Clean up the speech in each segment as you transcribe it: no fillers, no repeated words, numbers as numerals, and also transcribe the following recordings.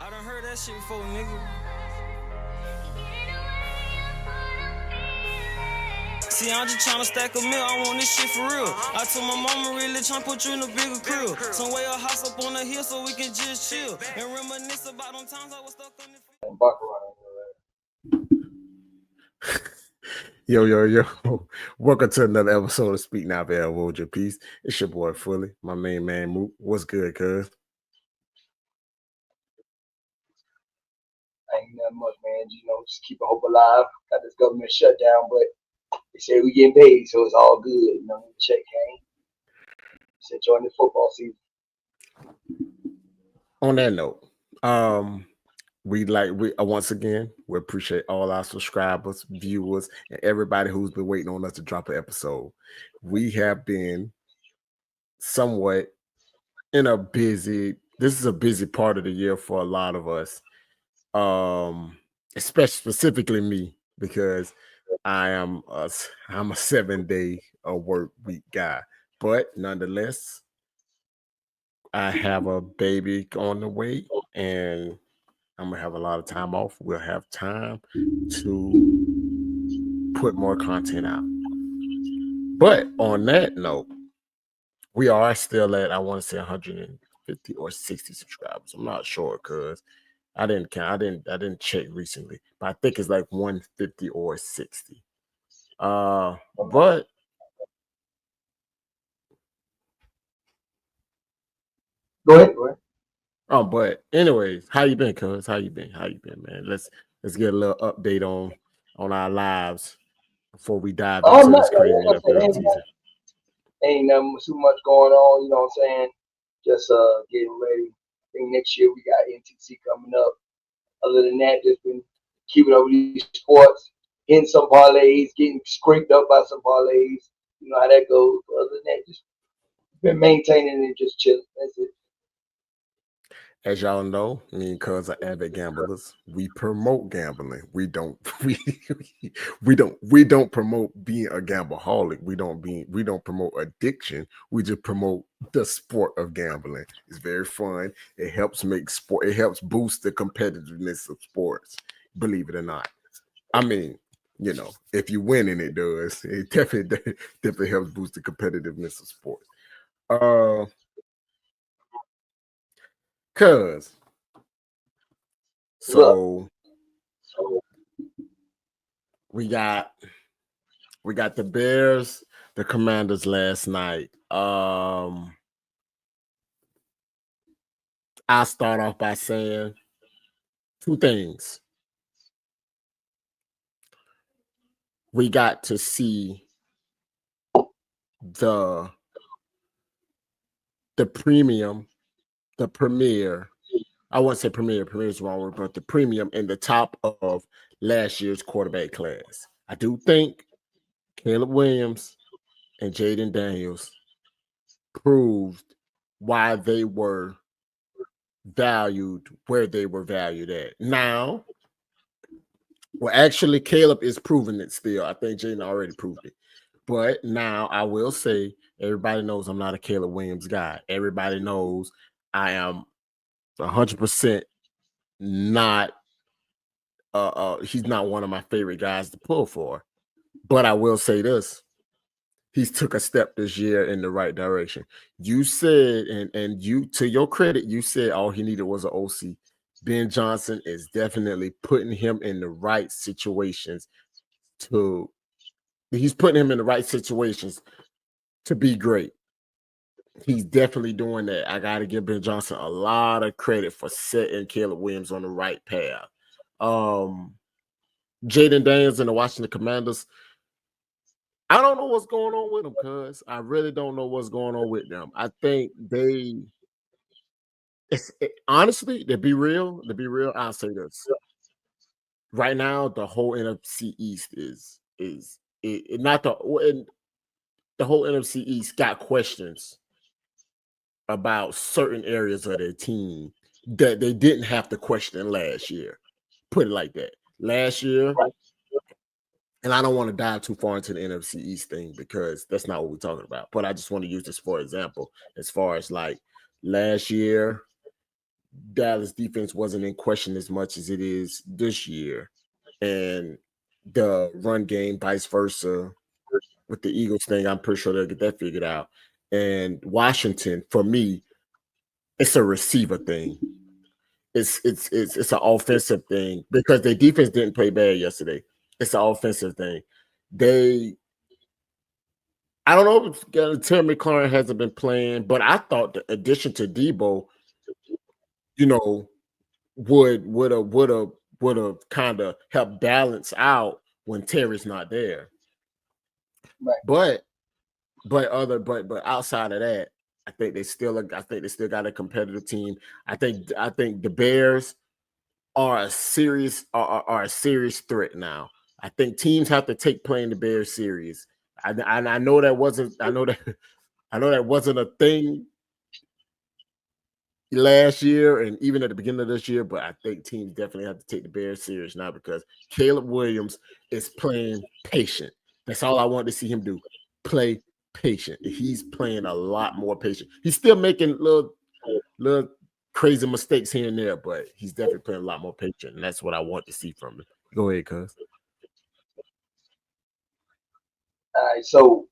I done heard that shit before, nigga. See, I'm just tryna stack a meal, I want this shit for real. I told my mama really tryna put you in a bigger crib. Somewhere a house up on the hill so we can just chill. And reminisce about them times I was stuck on the Yo. Welcome to another episode of Speak Now, Bear, Hold Your Peace. It's your boy Fully, my main man Mook. What's good, cuz? Ain't nothing much, man. Just keep hope alive. Got this government shutdown, but they say we getting paid, so it's all good. Check came. Just enjoying the football season. On that note, we once again, we appreciate all our subscribers, viewers, and everybody who's been waiting on us to drop an episode. We have been somewhat in a busy. This is a busy part of the year for a lot of us. Especially specifically me, because I'm a 7-day work week guy, but nonetheless, I have a baby on the way, and I'm gonna have a lot of time off. We'll have time to put more content out. But on that note, we are still at, I want to say, 150 or 60 subscribers. I'm not sure because I didn't count. I didn't check recently, but I think it's like 150 or 60. But Go ahead. but anyways, how you been, cuz? How you been, man? Let's get a little update on our lives before we dive into this crazy NFL season. Ain't nothing too much going on. You know what I'm saying? Just getting ready. I think next year we got NTC coming up. Other than that, just been keeping up with these sports, hitting some parlays, getting scraped up by some parlays. You know how that goes. Other than that, just been maintaining and just chilling. That's it. As y'all know, me and cuz are avid gamblers. We promote gambling. We don't promote being a gambleaholic. We don't promote addiction. We just promote the sport of gambling. It's very fun. It helps boost the competitiveness of sports, believe it or not. I mean, if you win in it does. It definitely helps boost the competitiveness of sports. Cuz. So we got the Bears, the Commanders last night. I'll start off by saying two things. We got to see the premier. I wouldn't say premier is wrong word, but the premium in the top of last year's quarterback class. I do think Caleb Williams and Jaden Daniels proved why they were valued where they were valued at. Now, well, actually, Caleb is proving it still. I think Jaden already proved it. But now I will say, everybody knows I'm not a Caleb Williams guy. Everybody knows I am 100% not he's not one of my favorite guys to pull for. But I will say this. He's took a step this year in the right direction. You said, and you, to your credit, you said all he needed was an OC. Ben Johnson is definitely putting him in the right situations he's putting him in the right situations to be great. He's definitely doing that. I got to give Ben Johnson a lot of credit for setting Caleb Williams on the right path. Jaden Daniels and the Washington Commanders, I don't know what's going on with them, cuz I really don't know what's going on with them. I think honestly, to be real, I'll say this. Right now, the whole NFC East is not the whole NFC East got questions about certain areas of their team that they didn't have to question last year. Put it like that. Last year, and I don't want to dive too far into the NFC East thing because that's not what we're talking about. But I just want to use this for example. As far as like last year, Dallas defense wasn't in question as much as it is this year, and the run game, vice versa, with the Eagles thing, I'm pretty sure they'll get that figured out. And Washington, for me, it's a receiver thing. It's an offensive thing because their defense didn't play bad yesterday. It's an offensive thing. I don't know if Terry McLaurin hasn't been playing, but I thought the addition to Debo, you know, would have kind of helped balance out when Terry's not there. Right. But outside of that, I think they still got a competitive team. I think the Bears are a serious threat now. I think teams have to take playing the Bears serious. I know that wasn't a thing last year and even at the beginning of this year, but I think teams definitely have to take the Bears serious now because Caleb Williams is playing patient. That's all I want to see him do. Play patient. He's playing a lot more patient. He's still making little crazy mistakes here and there, but he's definitely playing a lot more patient, and that's what I want to see from him. Go ahead, cuz. All right, so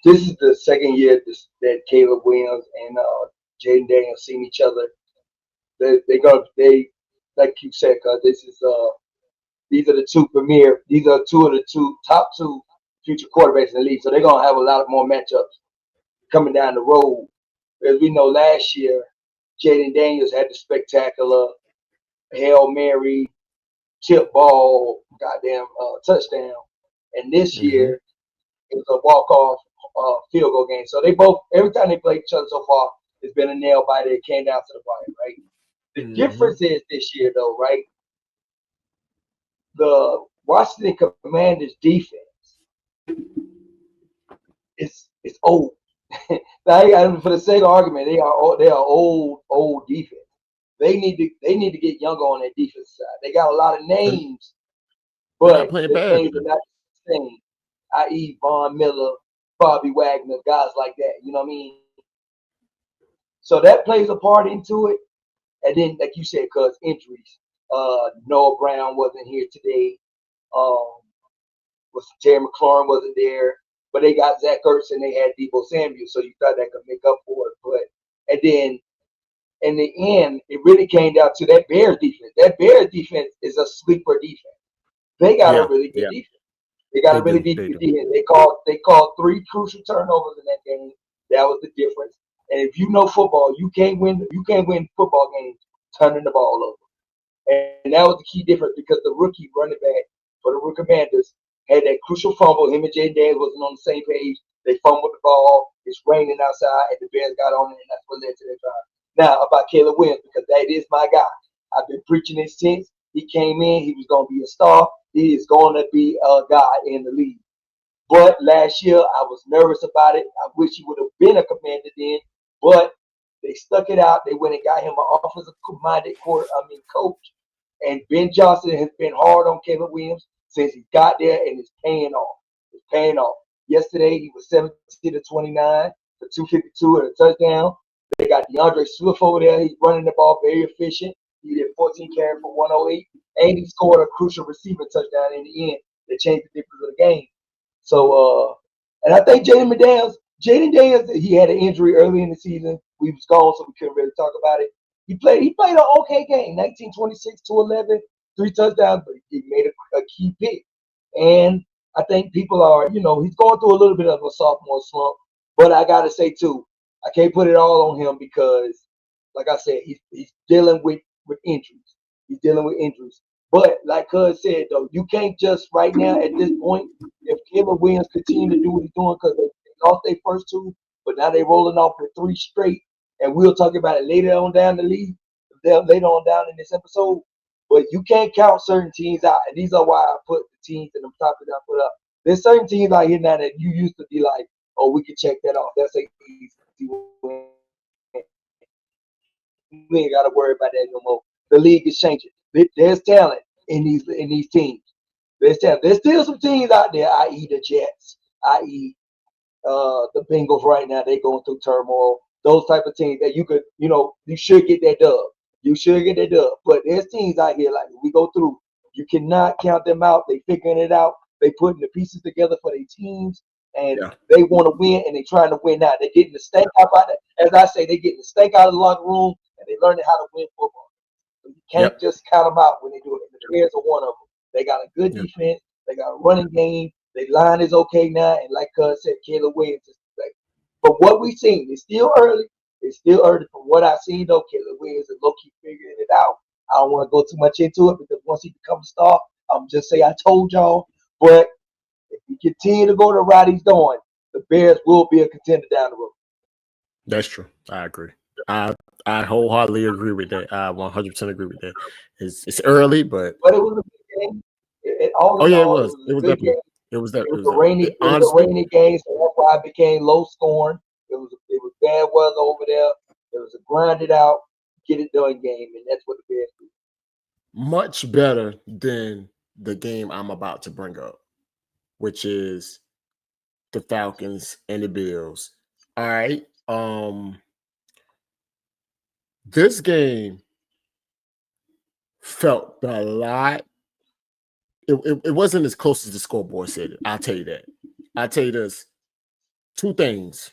this is the second year that Caleb Williams and Jaden Daniels seen each other. They like you said, cuz these are the two premier. These are two of the top two future quarterbacks in the league. So they're gonna have a lot more matchups coming down the road. As we know, last year Jaden Daniels had the spectacular Hail Mary tip ball, goddamn touchdown, and this year it was a walk off field goal game. So they both every time they played each other so far, it's been a nail biter. It came down to the wire, right? The difference is this year, though, right? The Washington Commanders defense is old. Like, for the sake of argument, they are old defense. They need to get younger on their defense side. They got a lot of names, but the names are not the same. I.e., Von Miller, Bobby Wagner, guys like that. You know what I mean? So that plays a part into it. And then, like you said, cause injuries. Noah Brown wasn't here today. Terry McLaurin wasn't there. But they got Zach Ertz and they had Deebo Samuel, so you thought that could make up for it. But and then in the end, it really came down to that Bears defense. That Bears defense is a sleeper defense. They got a really good defense. They got a really good defense. They called 3 crucial turnovers in that game. That was the difference. And if you know football, you can't win football games turning the ball over. And that was the key difference because the rookie running back for the Commanders had that crucial fumble. Him and Jaden Daniels wasn't on the same page. They fumbled the ball. It's raining outside, and the Bears got on it, and that's what led to that drive. Now, about Caleb Williams, because that is my guy. I've been preaching it since he came in. He was going to be a star. He is going to be a guy in the league. But last year, I was nervous about it. I wish he would have been a Commander then, but they stuck it out. They went and got him an offensive-minded coach. And Ben Johnson has been hard on Caleb Williams since he got there, and it's paying off. It's paying off. Yesterday, he was 17-29 for 252 and a touchdown. They got DeAndre Swift over there. He's running the ball very efficient. He did 14 carries for 108, and he scored a crucial receiver touchdown in the end that changed the difference of the game. So, and I think Jaden Daniels, he had an injury early in the season. We was gone, so we couldn't really talk about it. He played an okay game, 19-26, 211, 3 touchdowns, but he made a key pick. And I think people are, he's going through a little bit of a sophomore slump. But I got to say, too, I can't put it all on him because, like I said, he's dealing with injuries. He's dealing with injuries. But like Cuz said, though, you can't just right now at this point, if Caleb Williams continue to do what he's doing because they lost their first 2, but now they're rolling off with 3 straight. And we'll talk about it later on down the league, later on down in this episode. But you can't count certain teams out. And these are why I put the teams in the topics I put up. There's certain teams out here now that you used to be like, oh, we can check that off. That's an easy win. We ain't got to worry about that no more. The league is changing. There's talent in these teams. There's talent. There's still some teams out there, i.e. the Jets, i.e. The Bengals right now. They're going through turmoil. those type of teams that you could, you should get that dub. You should get that dub. But there's teams out here like we go through. You cannot count them out. They figuring it out. They putting the pieces together for their teams, and Yeah. they want to win, and they trying to win now. They're getting the stank out of it. As I say, they're getting the stank out of the locker room, and they learning how to win football. So you can't Yep. just count them out when they do it. The Bears are one of them. They got a good Yep. defense. They got a running game. Their line is okay now, and like Cuz said, Caleb Williams is like. From what we've seen, it's still early. It's still early. From what I've seen, though, Caleb Williams is low-key figuring it out. I don't want to go too much into it because once he becomes a star, I'm just say I told y'all. But if he continue to go the route he's going, the Bears will be a contender down the road. That's true. I agree. I wholeheartedly agree with that. I 100% agree with that. It's early, but But it was a good game. All in it all, was. It was a good definitely. game. It was that. It It was was a rainy. It was a honestly. rainy game, so that's why it became low scoring. It was bad weather over there. It was a grinded out, get it done game, and that's what the Bears do. Much better than the game I'm about to bring up, which is the Falcons and the Bills. All right. This game felt a lot. It wasn't as close as the scoreboard said it. I'll tell you that. I'll tell you this. Two things.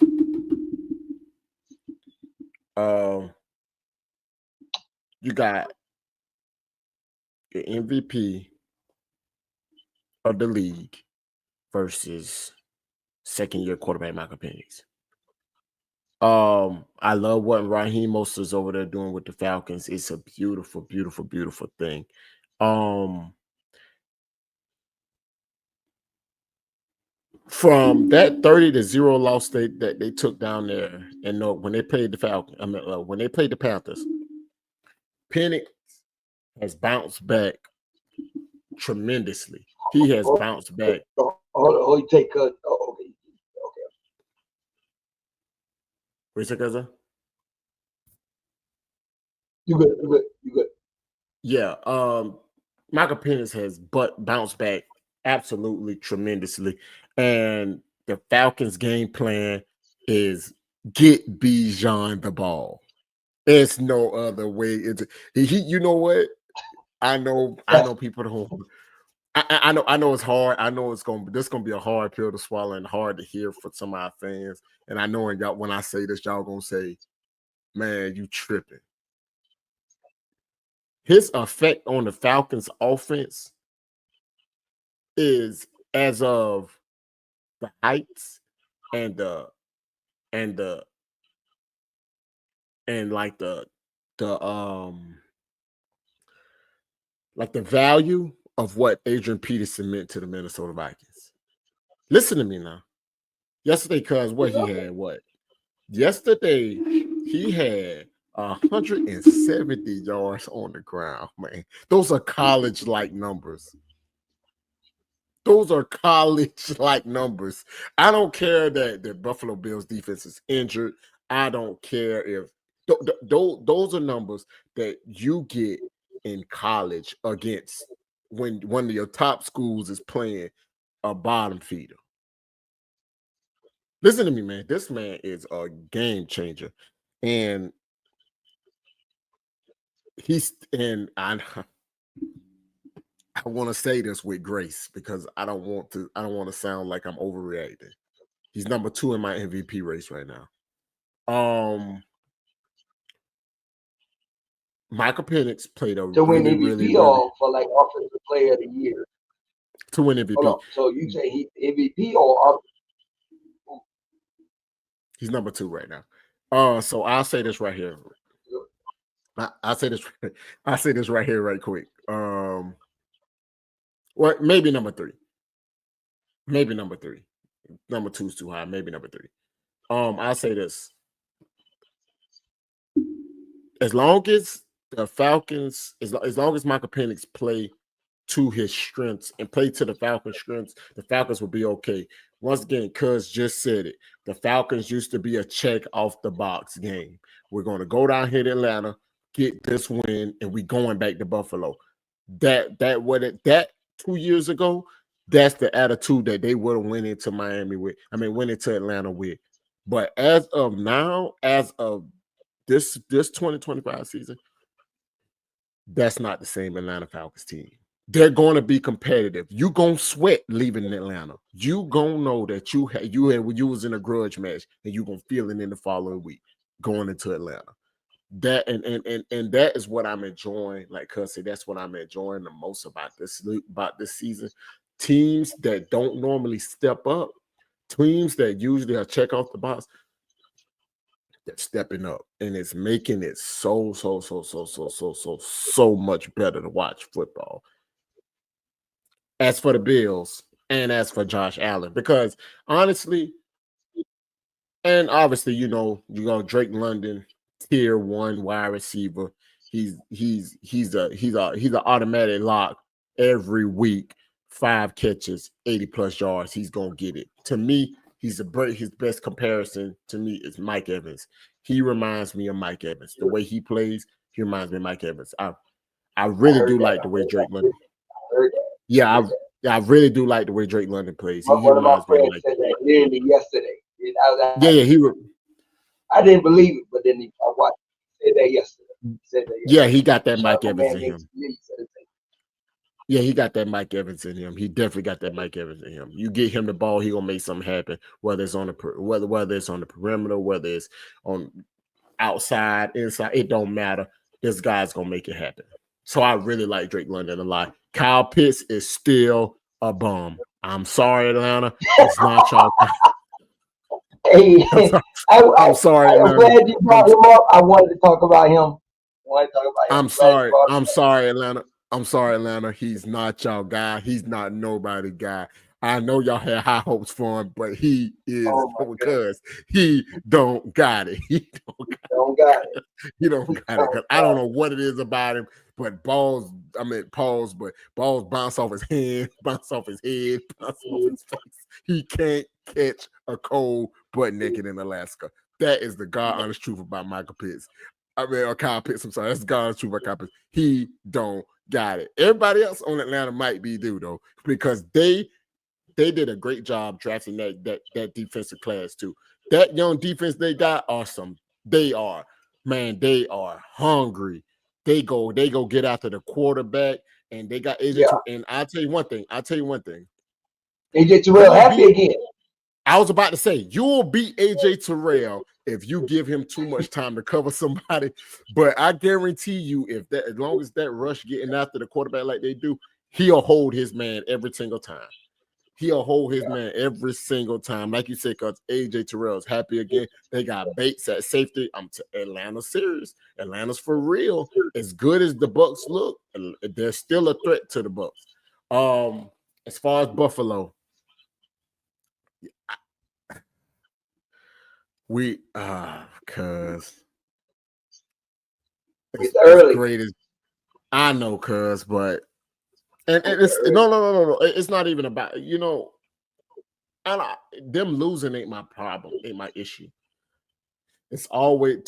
You got the MVP of the league versus second-year quarterback Michael Penix. I love what Raheem Mostert's over there doing with the Falcons. It's a beautiful, beautiful, beautiful thing. From that 30-0 loss that they took down there, and when they played the Falcons, when they played the Panthers, Penix has bounced back tremendously. He has bounced back. You take okay. What's that, cousin? You good. Yeah. Michael Penix has bounced back absolutely tremendously. And the Falcons' game plan is get Bijan the ball. There's no other way. You know what? I know people don't. I know it's hard. I know this gonna be a hard pill to swallow and hard to hear for some of our fans. And I know y'all, when I say this, y'all gonna say, "Man, you tripping." His effect on the Falcons' offense is as of the heights and like the like the value of what Adrian Peterson meant to the Minnesota Vikings. Listen to me now. Yesterday, cuz what he had, what? Yesterday, he had 170 yards on the ground, man. Those are college-like numbers. Those are college-like numbers. I don't care that the Buffalo Bills defense is injured. I don't care if those are numbers that you get in college against when one of your top schools is playing a bottom feeder. Listen to me, man. This man is a game changer. And I want to say this with grace because I don't want to sound like I'm overreacting. He's number 2 in my MVP race right now. Michael Penix played a to win really, MVP really, or for like offensive player of the year. to win MVP. Hold on. So you say he MVP or He's number 2 right now. So I'll say this right here. I'll say this. I'll say this right here, right quick. Well, maybe number 3. Maybe number 3. Number 2 is too high. Maybe number 3. I'll say this. As long as the Falcons, as long as Michael Penix play to his strengths and play to the Falcons' strengths, the Falcons will be okay. Once again, Cuz just said it. The Falcons used to be a check off the box game. We're going to go down here to Atlanta, get this win, and we going back to Buffalo. That 2 years ago, that's the attitude that they would have went into Miami with. Went into Atlanta with. But as of now, as of this 2025 season, that's not the same Atlanta Falcons team. They're going to be competitive. You gonna sweat leaving Atlanta. You gonna know that you was in a grudge match, and you gonna feel it in the following week going into Atlanta. That and that is what I'm enjoying. Like Cuz said, that's what I'm enjoying the most about this season. Teams that don't normally step up, teams that usually are check off the box, they're stepping up, and it's making it so much better to watch football. As for the Bills and as for Josh Allen, because honestly, and obviously, you go Drake London, tier 1 wide receiver. He's an automatic lock every week. 5 catches, 80 plus yards. He's gonna get it. To me, his best comparison to me is Mike Evans. He reminds me of Mike Evans. The way he plays, he reminds me of Mike Evans. I really do like the way Drake London. Yeah, I really do like the way Drake London plays. He One of my reminds me of friends Mike. said that literally yesterday. Yeah, I didn't believe it, but then I watched. He said that yesterday. Yeah, he got that Mike My Evans man in Nick him. Lee said the same. Yeah, he got that Mike Evans in him. He definitely got that Mike Evans in him. You get him the ball, he gonna make something happen. Whether it's on the perimeter, whether it's on outside, inside, it don't matter. This guy's gonna make it happen. So I really like Drake London a lot. Kyle Pitts is still a bum. I'm sorry, Atlanta. It's not y'all. Hey, I'm sorry, I'm Atlanta. glad you brought him up. I wanted to talk about him. I'm sorry. I'm sorry, Atlanta. I'm sorry, Atlanta. He's not y'all guy. He's not nobody guy. I know y'all had high hopes for him, but he is because he don't got it. He don't got it. He don't got it. Because I don't know what it is about him, but balls bounce off his hand, bounce off his head, bounce off his face. He can't catch a cold butt naked in Alaska. That is the God honest truth about Michael Pitts. Or Kyle Pitts, I'm sorry. That's God's truth about Kyle Pitts. He don't got it. Everybody else on Atlanta might be due, though, because they did a great job drafting that defensive class, too. That young defense they got, awesome. They are hungry. They go get after the quarterback, and they got AJ. And I'll tell you one thing. AJ Terrell happy again. I was about to say, you'll beat AJ Terrell if you give him too much time to cover somebody. But I guarantee you, as long as that rush getting after the quarterback like they do, he'll hold his man every single time. He'll hold his man every single time. Like you said, because AJ Terrell's happy again. They got Bates at safety. Atlanta's serious. Atlanta's for real. As good as the Bucs look, they're still a threat to the Bucs. As far as Buffalo, cuz it's great as I know, cuz, but and it's no. It's not even about them losing ain't my problem, ain't my issue. It's always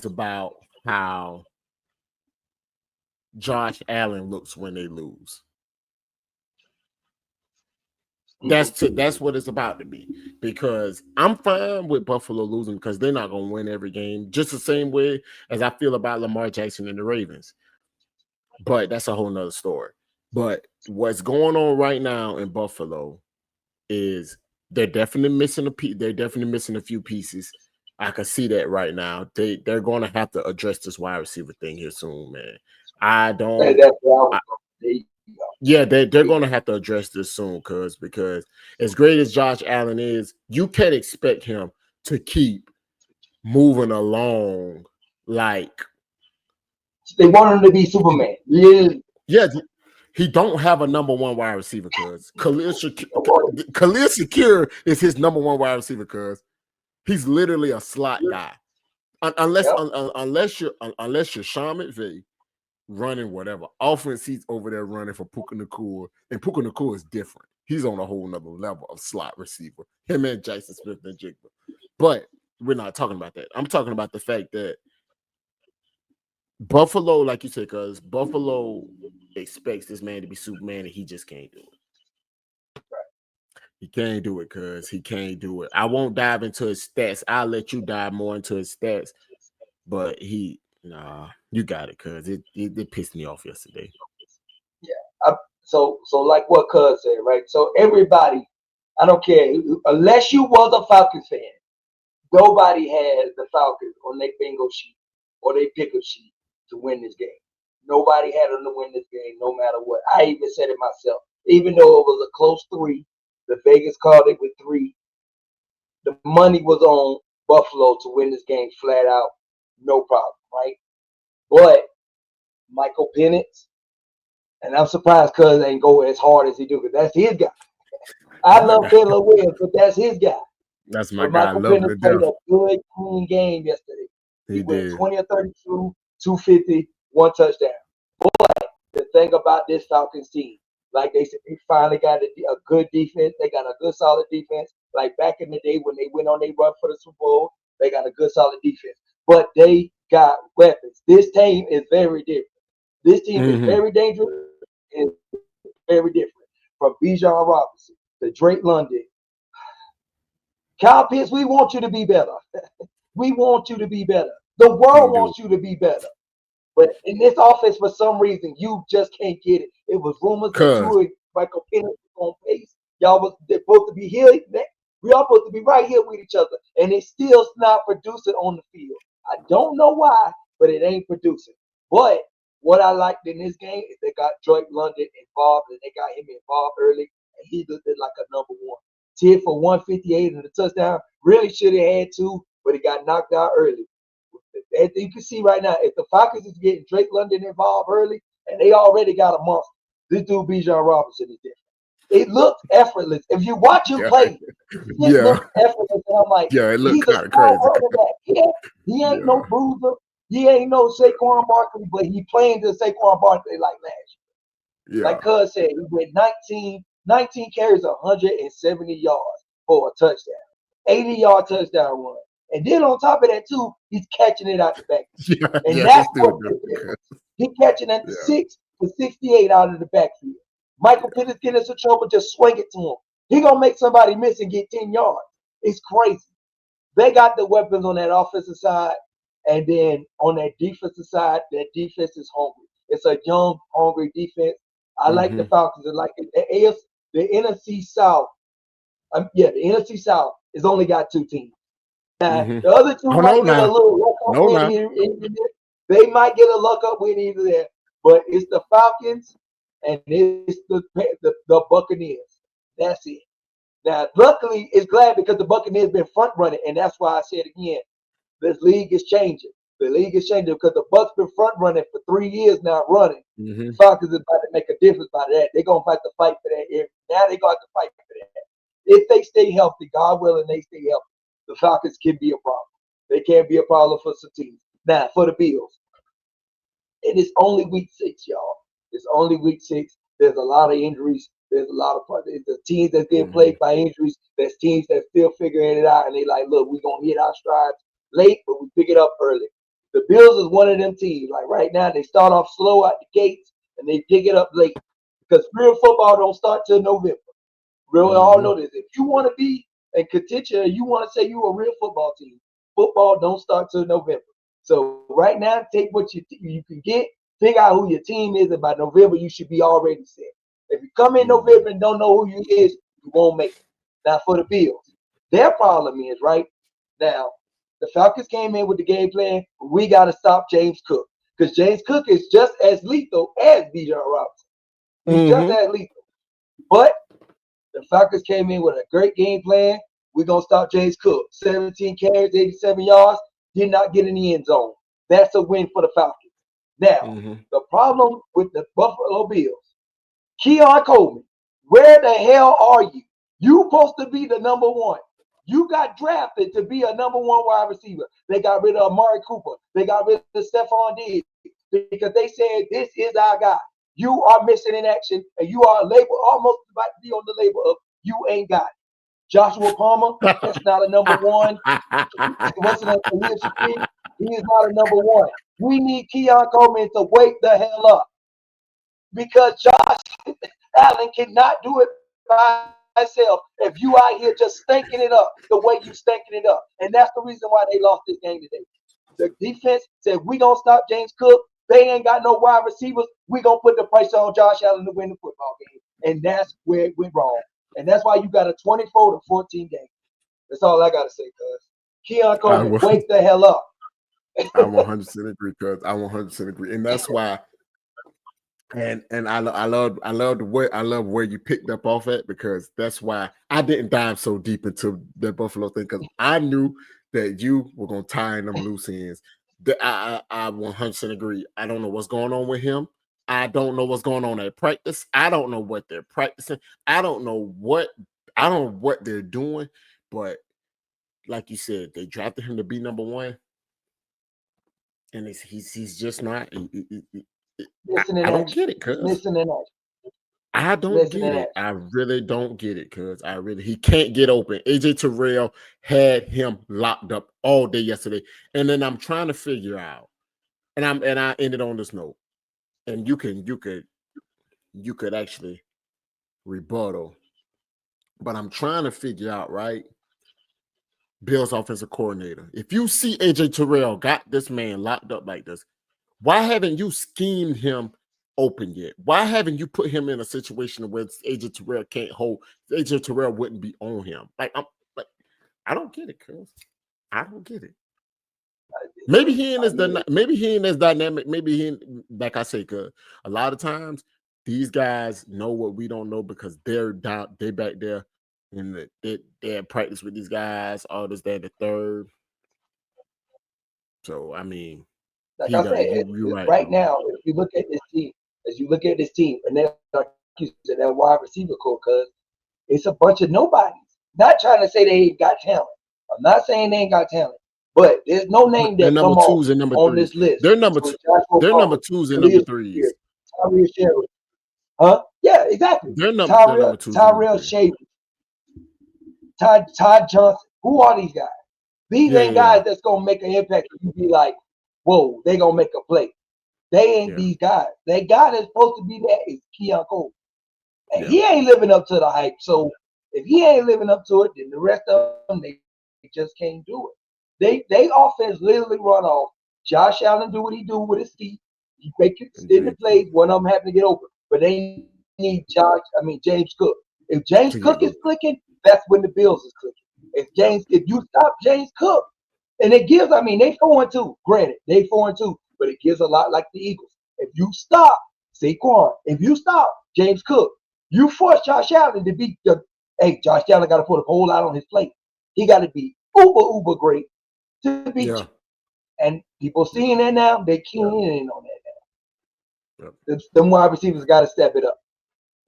about how Josh Allen looks when they lose. That's what it's about to be, because I'm fine with Buffalo losing because they're not going to win every game, just the same way as I feel about Lamar Jackson and the Ravens. But that's a whole nother story. But what's going on right now in Buffalo is they're definitely missing a few pieces. I can see that right now. They're going to have to address this wide receiver thing here soon, man. They're going to have to address this soon, because as great as Josh Allen is, you can't expect him to keep moving along like they want him to be Superman. Yeah, he don't have a number one wide receiver, cuz Khalil Shakir is his number one wide receiver, cuz he's literally a slot guy. Unless you're Sean McVay running whatever offense he's over there running for Puka Nacua, and Puka Nacua is different. He's on a whole nother level of slot receiver. Him and Jason Smith and Jigba. But we're not talking about that. I'm talking about the fact that Buffalo, like you said, because Buffalo expects this man to be Superman and he just can't do it. He can't do it, cuz he can't do it. I won't dive into his stats. I'll let you dive more into his stats. But you got it, cuz it pissed me off yesterday. Yeah. So like what Cuz said, right? So everybody, I don't care, unless you was a Falcons fan, nobody had the Falcons on their bingo sheet or their pickup sheet to win this game. Nobody had them to win this game, no matter what. I even said it myself. Even though it was a close 3, the Vegas called it with 3. The money was on Buffalo to win this game flat out, no problem, right? But Michael Penix, and I'm surprised Cuz ain't go as hard as he do, because that's his guy. I love Caleb Williams, but that's his guy. That's my But guy. I Michael love him to Penix played death. a good, clean game yesterday. He went did. 20 or 32, 250, 1 touchdown. But the thing about this Falcons team, like they said, they finally got a good defense. They got a good, solid defense. Like back in the day when they went on their run for the Super Bowl, they got a good, solid defense. But they got weapons. This team is very different. This team is very dangerous and very different. From Bijan Robinson to Drake London. Kyle Pitts, we want you to be better. We want you to be better. The world wants you to be better. But in this offense, for some reason, you just can't get it. It was rumors that you and Michael Penix was on pace. Y'all was supposed to be here. We all supposed to be right here with each other. And it's still not producing on the field. I don't know why, but it ain't producing. But what I liked in this game is they got Drake London involved, and they got him involved early, and he looked like a number 1. 10 for 158 and a touchdown. Really should have had 2, but he got knocked out early. As you can see right now, if the Falcons is getting Drake London involved early, and they already got a monster, this dude Bijan Robinson is different. It looks effortless. If you watch him play, it looks effortless. And I'm like, it looks he's kind a of crazy. quarterback. He ain't no bruiser. He ain't no Saquon Barkley, but he playing to Saquon Barkley like last year. Like Cuz said, he went 19 carries, 170 yards for a touchdown. 80-yard touchdown run. And then on top of that, too, he's catching it out the backfield. And that's what he's catching at the 6 for 68 out of the backfield. Michael Penix getting into trouble, just swing it to him. He going to make somebody miss and get 10 yards. It's crazy. They got the weapons on that offensive side. And then on that defensive side, that defense is hungry. It's a young, hungry defense. I like the Falcons. I like the NFC South. The NFC South has only got 2 teams. Now, the other 2 might get a little luck up win here. They might get a luck up win either there. But it's the Falcons and it's the Buccaneers. That's it. Now, luckily, it's glad because the Buccaneers been front running, and that's why I said again, this league is changing. The league is changing because the Bucs been front running for 3 years now running. The Falcons is about to make a difference by that. They're going to have to fight for that. Now they're going to have to fight for that. If they stay healthy, God willing, they stay healthy, the Falcons can be a problem. They can't be a problem for some teams. Now, for the Bills, it is only week 6, y'all. It's only week 6. There's a lot of injuries. There's a lot of the teams that's getting plagued by injuries. There's teams that's still figuring it out, and they like, look, we're going to hit our strides late, but we pick it up early. The Bills is one of them teams. Like right now, they start off slow out the gates, and they pick it up late. Because real football don't start till November. We all know this. If you want to be in contention, you want to say you a real football team, football don't start till November. So right now, take what you can get, figure out who your team is, and by November, you should be already set. If you come in November and don't know who you is, you won't make it. Now, for the Bills, their problem is, right now, the Falcons came in with the game plan, we got to stop James Cook. Because James Cook is just as lethal as Bijan Robinson. He's just as lethal. But the Falcons came in with a great game plan. We're going to stop James Cook. 17 carries, 87 yards, did not get in the end zone. That's a win for the Falcons. Now, the problem with the Buffalo Bills, Keon Coleman, where the hell are you? You supposed to be the number 1. You got drafted to be a number 1 wide receiver. They got rid of Amari Cooper. They got rid of Stephon Diggs because they said, this is our guy. You are missing in action, and you are labeled almost about to be on the label of you ain't got it. Joshua Palmer, that's not a number 1. What's the name? He is not a number 1. We need Keon Coleman to wake the hell up because Josh Allen cannot do it by myself if you out here just stinking it up the way you stinking it up. And that's the reason why they lost this game today. The defense said, we going to stop James Cook. They ain't got no wide receivers. We going to put the pressure on Josh Allen to win the football game. And that's where it went wrong. And that's why you got a 24-14 game. That's all I got to say, cuz. Keon Coleman, wake the hell up. I 100% agree, cuz. I 100% agree. And that's why. And I love where you picked up off at, because that's why I didn't dive so deep into the Buffalo thing, because I knew that you were gonna tie in them loose ends. I 100% agree. I don't know what's going on with him. I don't know what's going on at practice. I don't know what they're practicing. I don't know what they're doing. But like you said, they drafted him to be number one, and he's just not. I don't get it, cuz. Missing in action. I don't get it. I really don't get it, cuz he can't get open. AJ Terrell had him locked up all day yesterday. And then I'm trying to figure out, and I ended on this note. And you could actually rebuttal. But I'm trying to figure out, right? Bill's offensive coordinator. If you see AJ Terrell got this man locked up like this, why haven't you schemed him open yet? Why haven't you put him in a situation where AJ Terrell can't hold? AJ Terrell wouldn't be on him. I don't get it, cuz. I don't get it. Maybe he ain't as dynamic. Maybe he ain't, like I say, cuz a lot of times these guys know what we don't know, because they're down, they back there in they practice with these guys, all this, that, the third. So I mean, like I said, right now, if you look at this team, and they're like you said, that wide receiver core, because it's a bunch of nobodies. Not trying to say they ain't got talent. I'm not saying they ain't got talent, but there's no name that come on this list. They're number two. They're number twos and number threes. Tyrell Sherwood. Huh? Yeah, exactly. They're number two. Tyrell Sherwood. Todd Johnson. Who are these guys? These ain't guys that's gonna make an impact. You be like, whoa, they gonna make a play. They ain't these guys. That guy that's supposed to be there is Keon Cole. And he ain't living up to the hype. So if he ain't living up to it, then the rest of them, they just can't do it. They offense literally run off. Josh Allen do what he do with his feet. He make it in the plays. One of them happen to get open. But they need James Cook. If James Cook is clicking, that's when the Bills is clicking. If you stop James Cook, and it gives, they 4-2. Granted, they 4-2, but it gives a lot like the Eagles. If you stop Saquon, if you stop James Cook, you force Josh Allen to be Josh Allen got to put a whole lot on his plate. He got to be uber great to beat you. And people seeing that now, they keying in on that now. Them wide receivers got to step it up.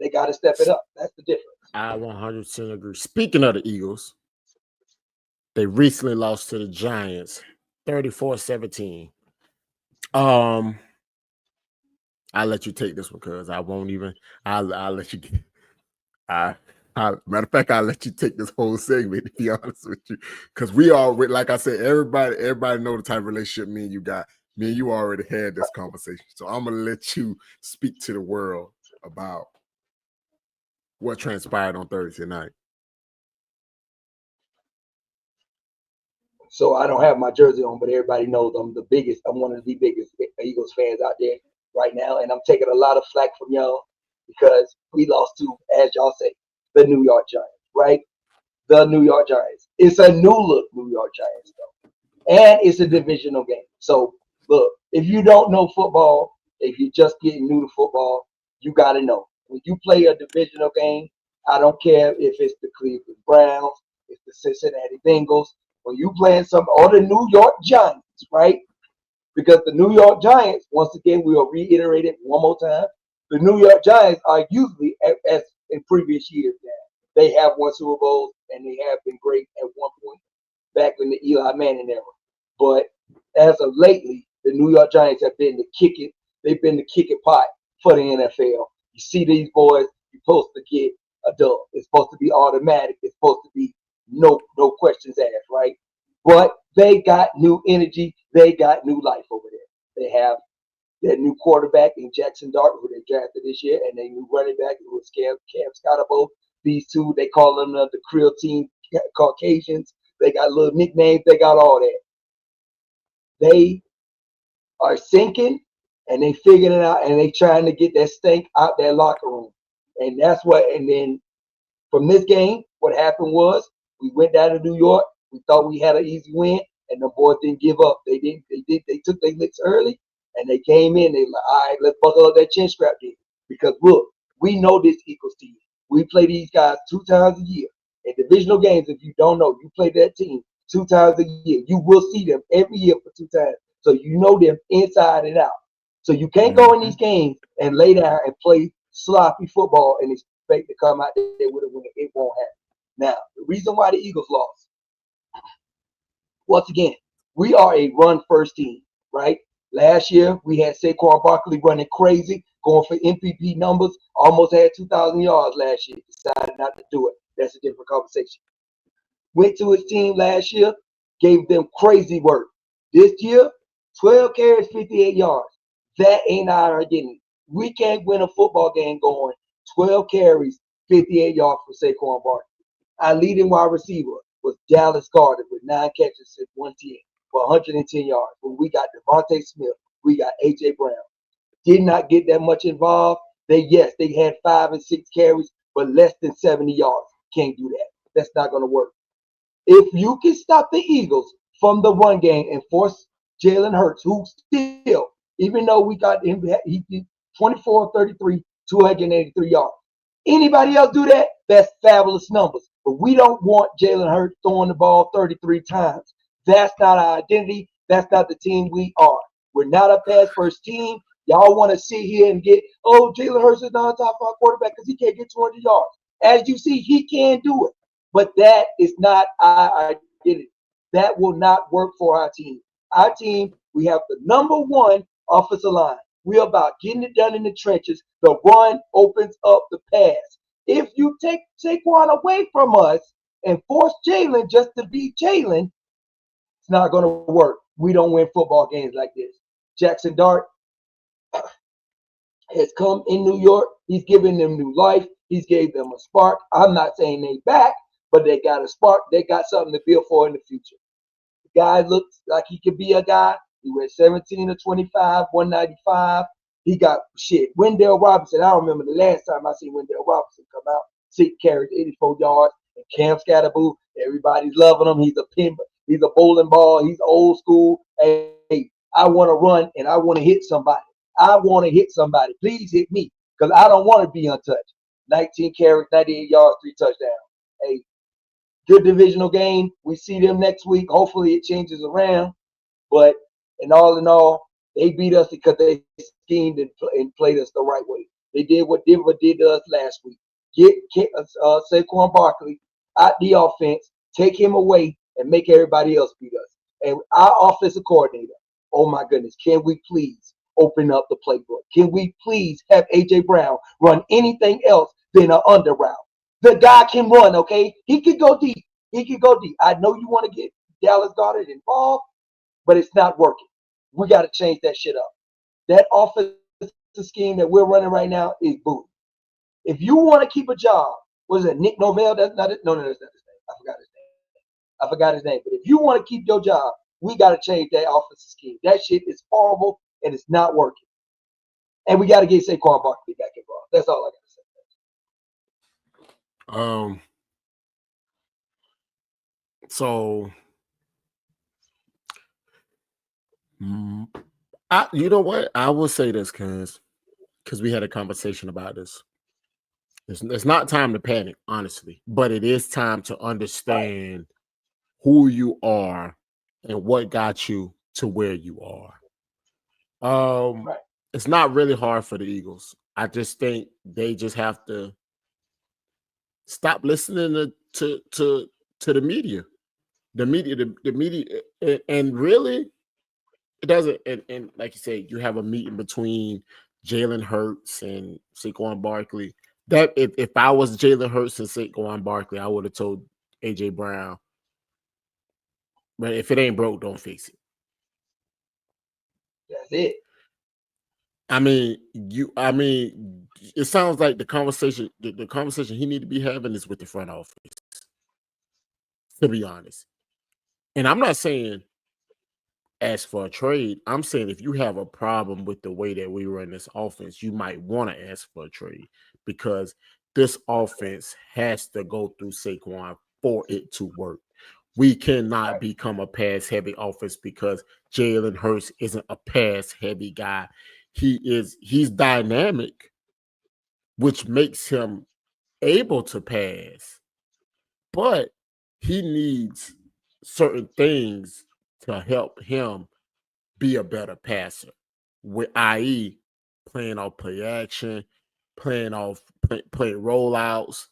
They got to step it up. That's the difference. I 100% agree. Speaking of the Eagles, they recently lost to the Giants, 34-17. I'll let you take this one, because I won't even. I'll let you. Matter of fact, I'll let you take this whole segment, to be honest with you, because we already, like I said, everybody know the type of relationship me and you got. Me and you already had this conversation, so I'm gonna let you speak to the world about what transpired on Thursday night. So I don't have my jersey on, but everybody knows I'm the biggest. I'm one of the biggest Eagles fans out there right now, and I'm taking a lot of flack from y'all because we lost to, as y'all say, the New York Giants, right? The New York Giants. It's a new look New York Giants, though, and it's a divisional game. So look, if you don't know football, if you're just getting new to football, you got to know when you play a divisional game. I don't care if it's the Cleveland Browns, it's the Cincinnati Bengals. When you playing or the New York Giants, right? Because the New York Giants, once again, we'll reiterate it one more time. The New York Giants are usually, as in previous years now, they have won Super Bowls and they have been great at one point back in the Eli Manning era. But as of lately, the New York Giants have been the kick it. They've been the kick it pot for the NFL. You see these boys, you're supposed to get a dub. It's supposed to be automatic. It's supposed to be no questions asked, right? But they got new energy. They got new life over there. They have their new quarterback in Jackson Dart, who they drafted this year, and their new running back, who is Cam Scotabo. These two, they call them the Creole team, Caucasians. They got little nicknames. They got all that. They are sinking, and they figuring it out, and they trying to get that stink out their locker room. And that's what. And then from this game, what happened was we went down to New York. We thought we had an easy win, and the boys didn't give up. They didn't. They took their licks early, and they came in. They like, all right, let's buckle up that chin strap then. Because look, we know this Eagles team. We play these guys 2 times a year in divisional games. If you don't know, you play that team 2 times a year. You will see them every year for 2 times, so you know them inside and out. So you can't go in these games and lay down and play sloppy football and expect to come out there with a win. It won't happen. Now, the reason why the Eagles lost, once again, we are a run-first team, right? Last year, we had Saquon Barkley running crazy, going for MVP numbers, almost had 2,000 yards last year. Decided not to do it. That's a different conversation. Went to his team last year, gave them crazy work. This year, 12 carries, 58 yards. That ain't our identity. We can't win a football game going 12 carries, 58 yards for Saquon Barkley. Our leading wide receiver was Dallas Goedert with 9 catches at 110 for 110 yards. But we got Devontae Smith. We got A.J. Brown. Did not get that much involved. They had 5 and 6 carries, but less than 70 yards. Can't do that. That's not going to work. If you can stop the Eagles from the run game and force Jalen Hurts, who still, even though we got him, he did 24-33, 283 yards. Anybody else do that? That's fabulous numbers. But we don't want Jalen Hurts throwing the ball 33 times. That's not our identity. That's not the team we are. We're not a pass-first team. Y'all want to sit here and get, Jalen Hurts is not a top 5 quarterback because he can't get 200 yards. As you see, he can do it. But that is not our identity. That will not work for our team. Our team, we have the number 1 offensive line. We're about getting it done in the trenches. The run opens up the pass. If you take Saquon away from us and force Jalen just to be Jalen, it's not going to work. We don't win football games like this. Jackson Dart has come in New York. He's given them new life. He's gave them a spark. I'm not saying they back, but they got a spark. They got something to build for in the future. The guy looks like he could be a guy. He went 17 to 25, 195. He got Wendell Robinson. I don't remember the last time I seen Wendell Robinson come out. 6 carries, 84 yards. And Cam Scatterboo, everybody's loving him. He's a pin. He's a bowling ball. He's old school. Hey, I want to run and I want to hit somebody. I want to hit somebody. Please hit me because I don't want to be untouched. 19 carries, 98 yards, 3 touchdowns. Hey, good divisional game. We see them next week. Hopefully it changes around. But in all, they beat us because they schemed and played us the right way. They did what Denver did to us last week. Get Saquon Barkley out the offense, take him away, and make everybody else beat us. And our offensive coordinator, oh my goodness, can we please open up the playbook? Can we please have A.J. Brown run anything else than an under route? The guy can run, okay? He can go deep. I know you want to get Dallas Goedert involved, but it's not working. We got to change that shit up. That offensive scheme that we're running right now is booty. If you want to keep a job, what is it, Nick Novell? That's not it. No, that's not his name. I forgot his name. But if you want to keep your job, we got to change that offensive scheme. That shit is horrible and it's not working. And we got to get Saquon Barkley back involved. That's all I got to say. So, you know what? I will say this because we had a conversation about this. It's not time to panic, honestly, but it is time to understand who you are and what got you to where you are. It's not really hard for the Eagles. I just think they just have to stop listening to the media. The media, and really, it doesn't. And like you said, you have a meeting between Jalen Hurts and Saquon Barkley. That if I was Jalen Hurts and Saquon Barkley, I would have told A.J. Brown, but if it ain't broke, don't fix it. That's it. I mean, it sounds like the conversation he need to be having is with the front office, to be honest. And I'm not saying ask for a trade. I'm saying if you have a problem with the way that we run this offense, you might want to ask for a trade because this offense has to go through Saquon for it to work. We cannot become a pass-heavy offense because Jalen Hurts isn't a pass-heavy guy. He's dynamic, which makes him able to pass, but he needs certain things to help him be a better passer, with i.e. playing off play action, playing rollouts,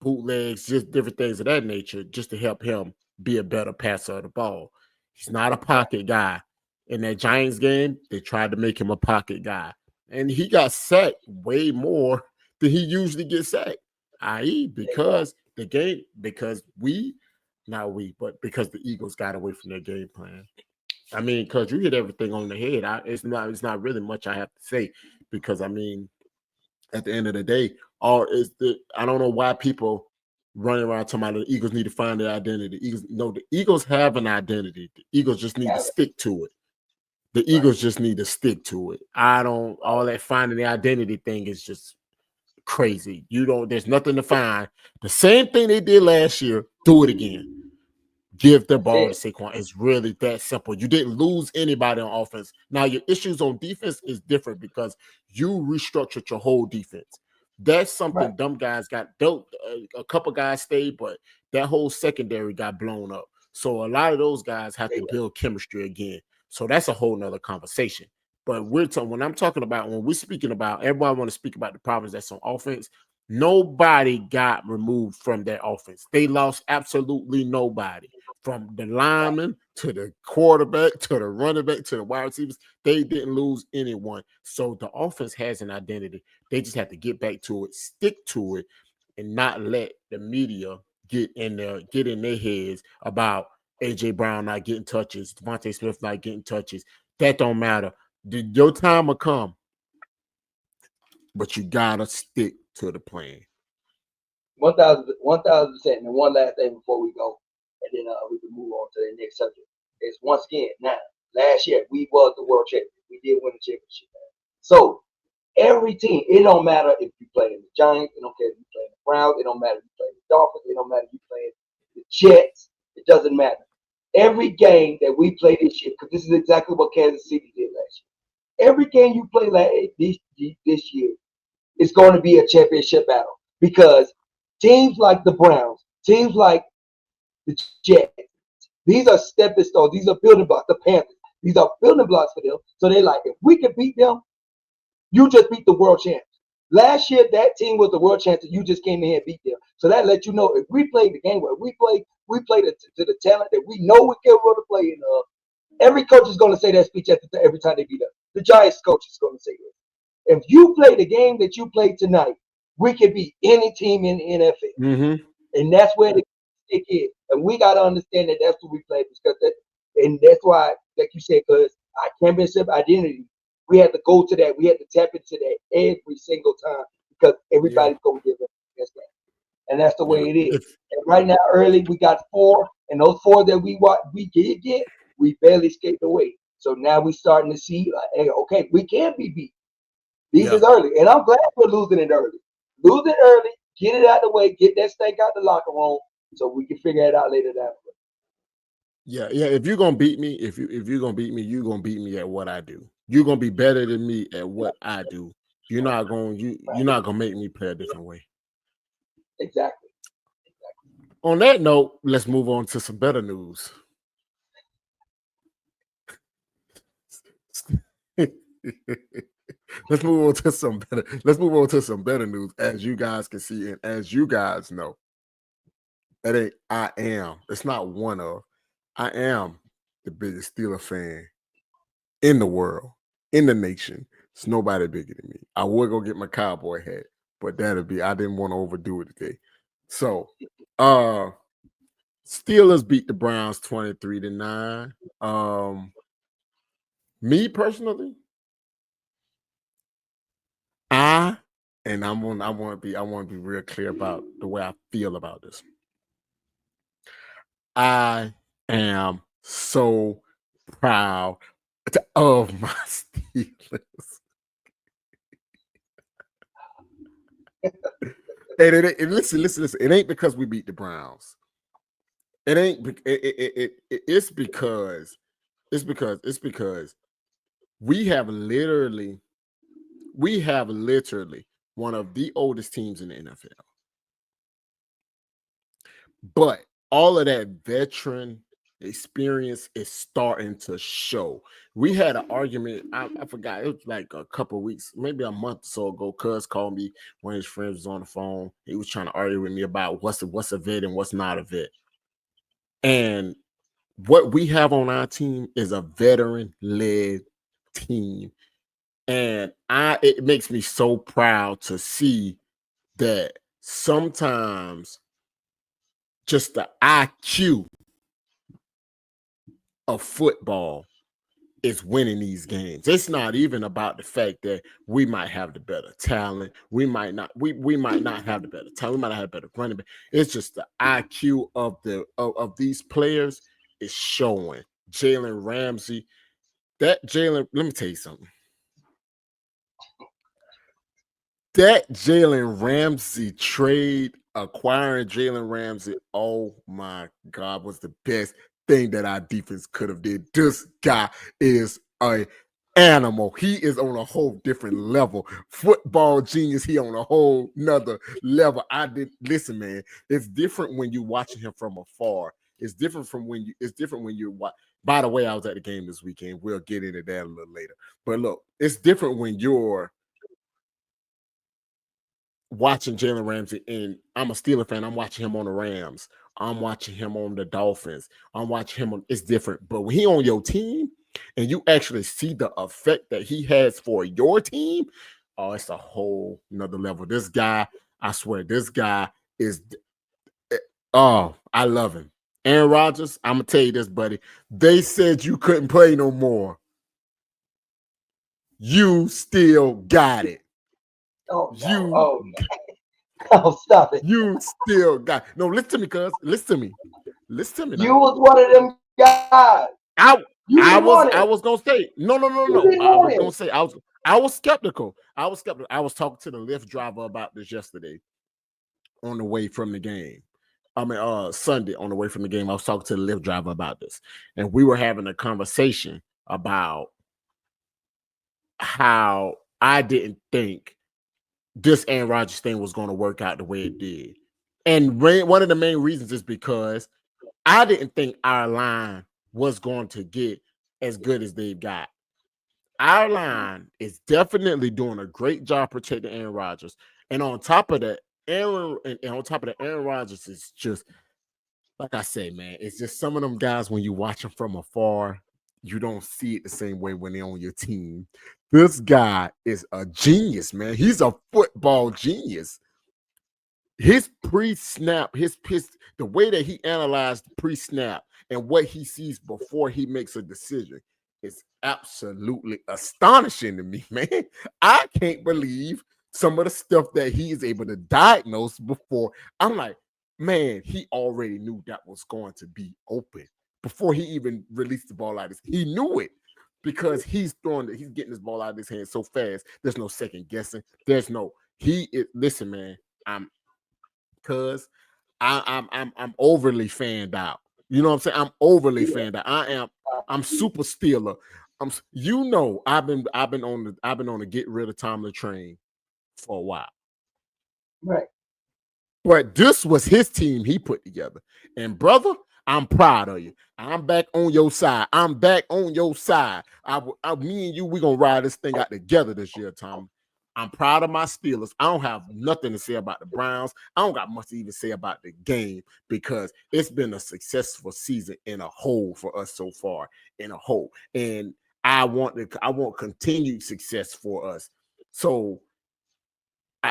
bootlegs, just different things of that nature, just to help him be a better passer of the ball. He's not a pocket guy. In that Giants game, they tried to make him a pocket guy, and he got sacked way more than he usually gets sacked. I.e., because because the Eagles got away from their game plan. I mean, because you hit everything on the head. It's not really much I have to say because I mean, at the end of the day, I don't know why people running around talking about the Eagles need to find their identity. The Eagles have an identity. The Eagles just need to stick to it. The Eagles just need to stick to it. All that finding the identity thing is just crazy. There's nothing to find. The same thing they did last year, do it again. Give the ball to Saquon. It's really that simple. You didn't lose anybody on offense. Now, your issues on defense is different because you restructured your whole defense. That's something dumb guys got built. A couple guys stayed, but that whole secondary got blown up. So a lot of those guys have to build chemistry again. So that's a whole nother conversation. But when we're speaking about, everybody want to speak about the problems that's on offense. Nobody got removed from their offense. They lost absolutely nobody. From the lineman to the quarterback to the running back to the wide receivers, they didn't lose anyone. So the offense has an identity. They just have to get back to it, stick to it, and not let the media get in their heads about AJ Brown not getting touches, Devontae Smith not getting touches. That don't matter. Your time will come, but you gotta stick to the plan. 1,000%. And one last thing before we go, and then we can move on to the next subject. Is once again, now, last year we was the world champion. We did win the championship. So every team, it don't matter if you play in the Giants, it don't care if you play in the Browns, it don't matter if you play in the Dolphins, it don't matter if you play in the Jets, it doesn't matter. Every game that we play this year, because this is exactly what Kansas City did last year. Every game you play this year is going to be a championship battle because teams like the Browns, teams like the Jets, these are stepping stones. These are building blocks. The Panthers, these are building blocks for them. So they like, if we can beat them, you just beat the world champs. Last year, that team was the world champs, and you just came in here and beat them. So that lets you know if we play the game where we play to the talent that we know we're capable to play in. Every coach is going to say that speech every time they beat us. The Giants coach is going to say this. If you play the game that you played tonight, we can beat any team in the NFL. Mm-hmm. And that's where the stick is. And we got to understand that that's what we play because and that's why, like you said, because our championship identity, we had to go to that. We had to tap into that every single time because everybody's going to give us that. And that's the way it is. And right now, early, we got 4. And those 4 that we did get, we barely escaped away. So now we're starting to see, like, hey, okay, we can be beat. These is early. And I'm glad we're losing it early. Lose it early, get it out of the way, get that stink out the locker room so we can figure it out later down the road. Yeah. If you're gonna beat me, if you're gonna beat me, you're gonna beat me at what I do. You're gonna be better than me at what I do. You're not gonna make me play a different way. Exactly. On that note, let's move on to some better news. Let's move on to some better news. As you guys can see, and as you guys know, it's not one of. I am the biggest Steeler fan in the world, in the nation. It's nobody bigger than me. I would go get my cowboy hat, but I didn't want to overdo it today. So, Steelers beat the Browns 23-9. Me personally, I and I want to be real clear about the way I feel about this. I am so proud of my Steelers. And listen. It ain't because we beat the Browns. It ain't. It's because we have literally one of the oldest teams in the NFL. But all of that veteran experience is starting to show. We had an argument. I forgot. It was like a couple of weeks, maybe a month or so ago. Cuz called me. One of his friends was on the phone. He was trying to argue with me about what's a vet and what's not a vet. And what we have on our team is a veteran-led team. And it makes me so proud to see that sometimes just the IQ of football is winning these games. It's not even about the fact that we might have the better talent. We might not have the better talent. We might not have better running back. It's just the IQ of these players is showing. Jalen Ramsey, let me tell you something. That Jalen Ramsey trade, acquiring Jalen Ramsey, oh my God, was the best thing that our defense could have did. This guy is a animal. He is on a whole different level. Football genius. He on a whole nother level. Listen, man. It's different when you're watching him from afar. It's different when you're watching. By the way, I was at the game this weekend. We'll get into that a little later. But look, it's different when you're watching Jalen Ramsey, and I'm a Steeler fan. I'm watching him on the Rams. I'm watching him on the Dolphins. I'm watching him on. It's different, but when he on your team, and you actually see the effect that he has for your team, oh, it's a whole nother level. This guy, I swear, this guy is. Oh, I love him. Aaron Rodgers, I'm gonna tell you this, buddy. They said you couldn't play no more. You still got it. Oh, no. Oh, stop it. You still got no. Listen to me, cuz. Listen to me. You was one of them guys. I was gonna say no. I was skeptical. I was talking to the Lyft driver about this yesterday on the way from the game. Sunday on the way from the game. I was talking to the Lyft driver about this, and we were having a conversation about how I didn't think this Aaron Rodgers thing was going to work out the way it did. And one of the main reasons is because I didn't think our line was going to get as good as they've got. Our line is definitely doing a great job protecting Aaron Rodgers. And on top of that, Aaron Rodgers is just, like I say, man, it's just some of them guys, when you watch them from afar, you don't see it the same way when they're on your team. This guy is a genius, man. He's a football genius. His pre-snap, the way that he analyzed pre-snap and what he sees before he makes a decision is absolutely astonishing to me, man. I can't believe some of the stuff that he is able to diagnose before. I'm like, man, he already knew that was going to be open before he even released the ball out of his. He knew it because he's getting his ball out of his hand so fast. There's no second guessing. Listen, man, I'm overly fanned out. You know what I'm saying? I'm overly fanned out. I'm super Steeler. I've been on the get rid of Tomlin train for a while. Right. But this was his team he put together. And brother, I'm proud of you. I'm back on your side. Me and you, we're going to ride this thing out together this year, Tom. I'm proud of my Steelers. I don't have nothing to say about the Browns. I don't got much to even say about the game because it's been a successful season in a whole for us so far, in a whole. And I want continued success for us. So,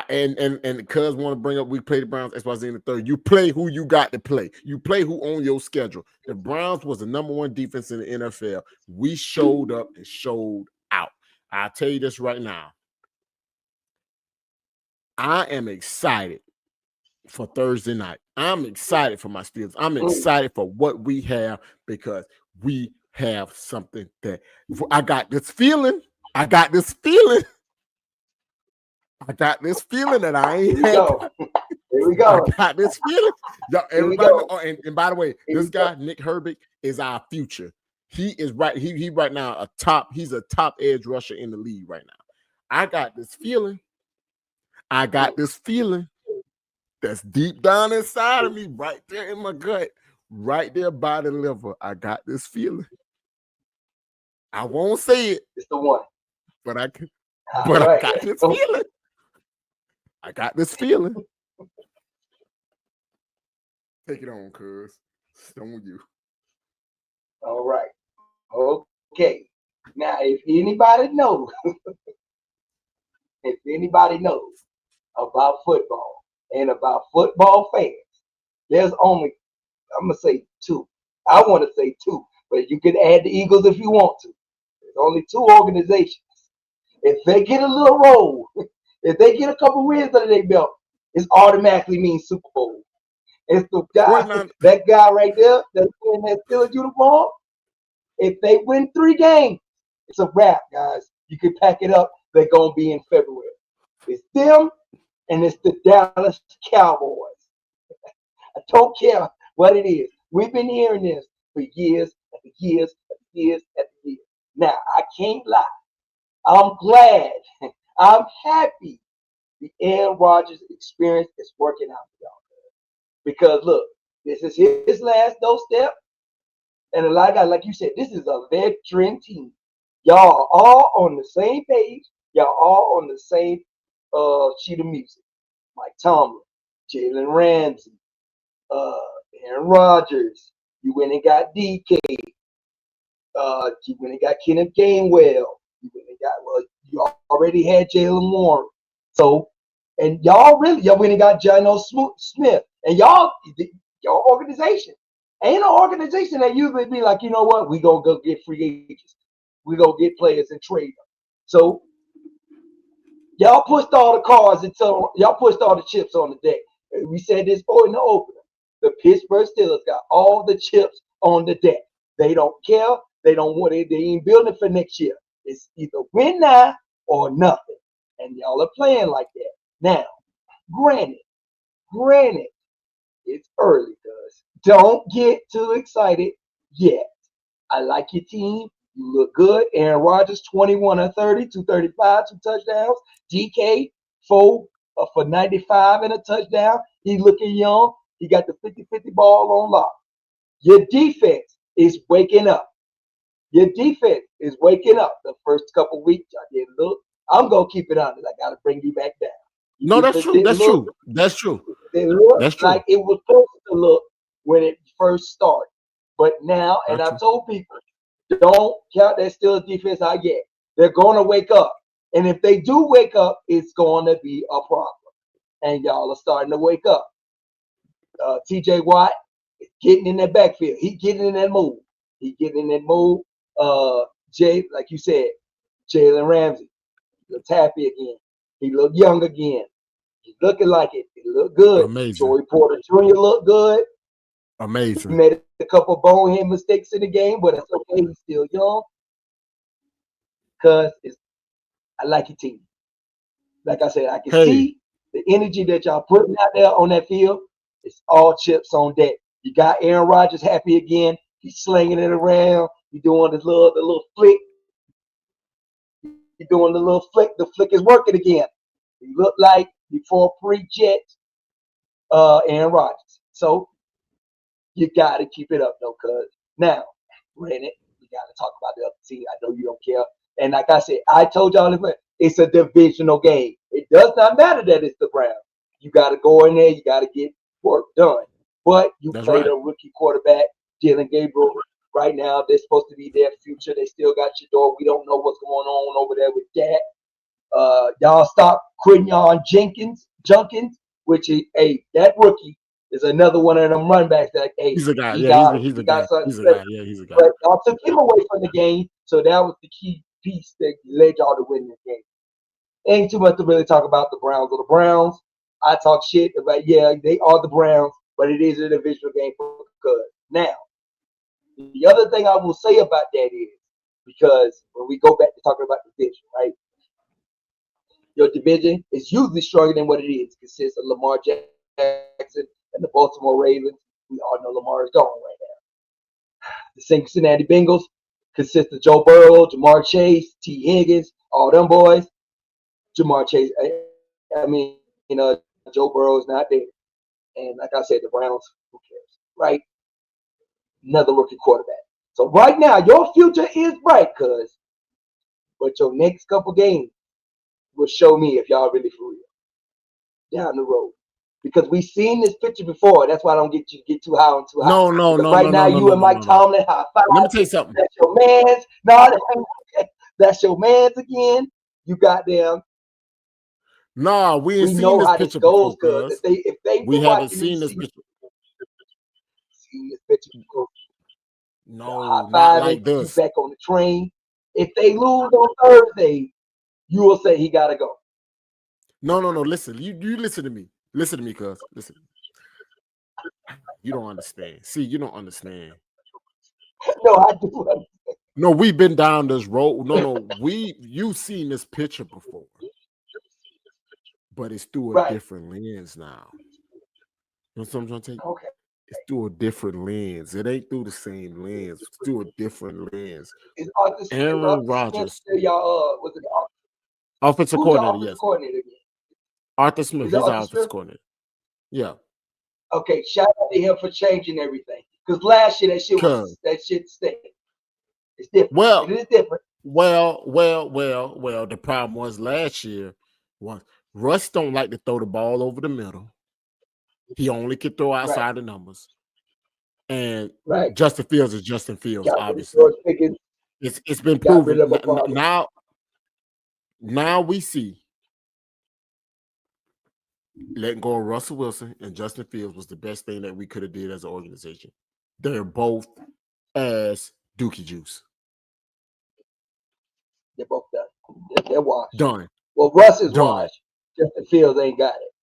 and cuz want to bring up we play the Browns XYZ in the third. You play who you got to play. You play who on your schedule. The Browns was the number one defense in the NFL. We showed up and showed out. I'll tell you this right now. I am excited for Thursday night. I'm excited for my Steelers. I'm excited for what we have because we have something that I got this feeling. I got this feeling that I ain't had. Here we I go. got this feeling. Yo, Here we everybody know, go. and by the way, this guy, Nick Herbig, is our future. He is right. He right now he's a top edge rusher in the league right now. I got this feeling. That's deep down inside of me, right there in my gut, right there by the liver. I got this feeling. I won't say it. It's the one. But I can. All But right. I got this feeling. I got this feeling. Take it on, cuz. It's on you. All right. Okay. Now, if anybody knows about football and about football fans, there's only, I'm going to say two. I want to say two, but you can add the Eagles if you want to. There's only two organizations. If they get a little roll, if they get a couple wins under their belt, it automatically means Super Bowl. It's the guy, that guy right there that's wearing that Steelers uniform. If they win 3 games, it's a wrap, guys. You can pack it up. They're going to be in February. It's them, and it's the Dallas Cowboys. I don't care what it is. We've been hearing this for years after years after years after years. Now, I can't lie. I'm glad. I'm happy the Aaron Rodgers experience is working out for y'all. Because, look, this is his last step. And a lot of guys, like you said, this is a veteran team. Y'all are all on the same page. Y'all all on the same sheet of music. Mike Tomlin, Jalen Ramsey, Aaron Rodgers. You went and got DK. You went and got Kenneth Gainwell. You went and you already had Jalen Warren. So, and y'all went and got Geno Smith. And your organization ain't an organization that usually be like, you know what, we gonna go get free agents. We gonna get players and trade them. So y'all pushed all the cards until y'all pushed all the chips on the deck. We said this in the opener. The Pittsburgh Steelers got all the chips on the deck. They don't care. They don't want it. They ain't building for next year. It's either win now or nothing. And y'all are playing like that. Now, granted, it's early, guys. Don't get too excited yet. I like your team. You look good. Aaron Rodgers, 21 of 30, 235, 2 touchdowns. DK, 4 for 95 and a touchdown. He looking young. He got the 50-50 ball on lock. Your defense is waking up. The first couple weeks, I did look. I'm going to keep it honest. I got to bring you back down. No, that's true. That's true. It looked like it was supposed to look when it first started. But now, and I told people, don't count that Steelers defense out yet. They're going to wake up. And if they do wake up, it's going to be a problem. And y'all are starting to wake up. TJ Watt is getting in that backfield. He's getting in that move. Like you said, Jalen Ramsey looks happy again. He looked young again. He's looking like it. He looked good. Amazing. Joey Porter Jr. looked good. Amazing. He made a couple bonehead mistakes in the game, but it's okay. He's still young. Because I like your team. Like I said, I can see the energy that y'all putting out there on that field. It's all chips on deck. You got Aaron Rodgers happy again. He's slinging it around. He's doing the little flick. He's doing the little flick. The flick is working again. He looked like before pre-jet Aaron Rodgers. So you got to keep it up, though, cuz. Now, granted, you got to talk about the other team. I know you don't care. And like I said, I told y'all it's a divisional game. It does not matter that it's the Browns. You got to go in there. You got to get work done. But you played a rookie quarterback, Jalen Gabriel. Right now, they're supposed to be their future. They still got Shador. We don't know what's going on over there with that. Y'all stop quitting on Junkins, which is, that rookie is another one of them run backs that, he's a guy. He's a guy. But y'all took him away from the game, so that was the key piece that led y'all to win this game. Ain't too much to really talk about the Browns. Or the Browns, I talk shit about, yeah, they are the Browns, but it is a divisional game for Cuz. Now, the other thing I will say about that is, because when we go back to talking about division, right? Your division is usually stronger than what it is. It consists of Lamar Jackson and the Baltimore Ravens. We all know Lamar is gone right now. The Cincinnati Bengals consist of Joe Burrow, Jamar Chase, T. Higgins, all them boys. Jamar Chase, Joe Burrow is not there. And like I said, the Browns, who cares, right? Another rookie quarterback. So right now, your future is bright, cuz, but your next couple games will show me if y'all really for real down the road. Because we've seen this picture before. That's why I don't get you get too high on too high. No. Because right now, you and Mike Tomlin high five. Let me tell you something. That's your man's. No, that's your man's again. You got them. Nah, we ain't We seen know this how picture this goes, before, cuz cuz. if they We been haven't watching seen this this picture. seen this picture before. No, High not five like and you this. back on the train. If they lose on Thursday, you will say he gotta go. No. Listen, you listen to me. Listen to me, cuz. Listen. You don't understand. See, you don't understand. No, I do. No, we've been down this road. No, you've seen this picture before, but it's through a Right. different lens now. You know what I'm trying to tell you? Okay. It's through a different lens. It ain't through the same lens. It's through a different lens. Is Arthur Aaron Smith Rodgers, still y'all? Was it offensive who's your coordinator, offensive yes. coordinator again? Arthur Smith, Is it he's our Arthur offensive Smith? coordinator. Yeah. Okay, shout out to him for changing everything. Because last year Cuz. that shit stayed. It's different. Well, It is different. Well. The problem was last year was Russ don't like to throw the ball over the middle. He only could throw outside Right. the numbers. And Right. Justin Fields is Justin Fields, Got rid of obviously. George Pickens. It's been Got rid proven. of a problem. Now we see letting go of Russell Wilson and Justin Fields was the best thing that we could have did as an organization. They're both as Dookie Juice. They're both done. They're washed. Done. Well, Russ is Done. washed. Justin Fields ain't got it.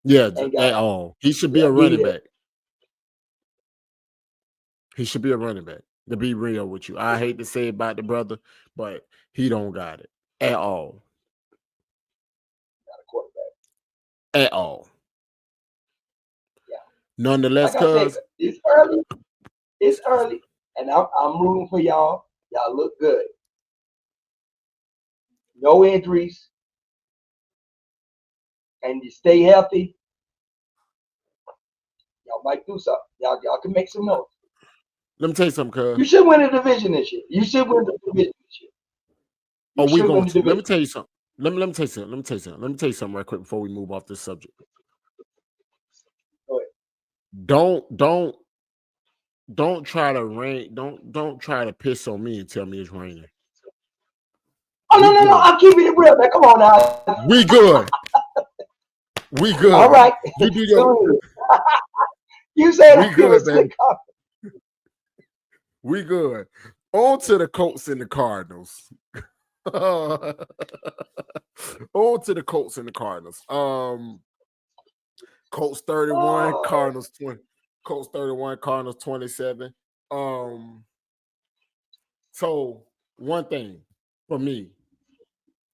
Yeah, Ain't got at it. all. He should be Yeah, a running he back. He should be a running back. To be real with you, I hate to say it about the brother, but he don't got it at all. Not a quarterback. At all. Yeah. Nonetheless, Like I said, cuz it's early. It's early, and I'm rooting for y'all. Y'all look good. No injuries, and you stay healthy. Y'all might do something. Y'all can make some noise. let me tell you something, You cuz. should win the division this year. You should win the division this year. You Oh, we should win going the to. Let me division. tell you something. Let me tell you something. Let me tell you something. Let me tell you something right quick before we move off this subject. Go ahead. Don't try to rain. Don't try to piss on me and tell me it's raining. Oh We no, good. I'm keeping it real, man. Come on now. We good. We good. All right. You do your. Go ahead. You said We I give a good, baby. slick comment. We good. On to the Colts and the Cardinals. On to the Colts and the Cardinals. Colts 31, Cardinals 20. Colts 31, Cardinals 27. So one thing for me,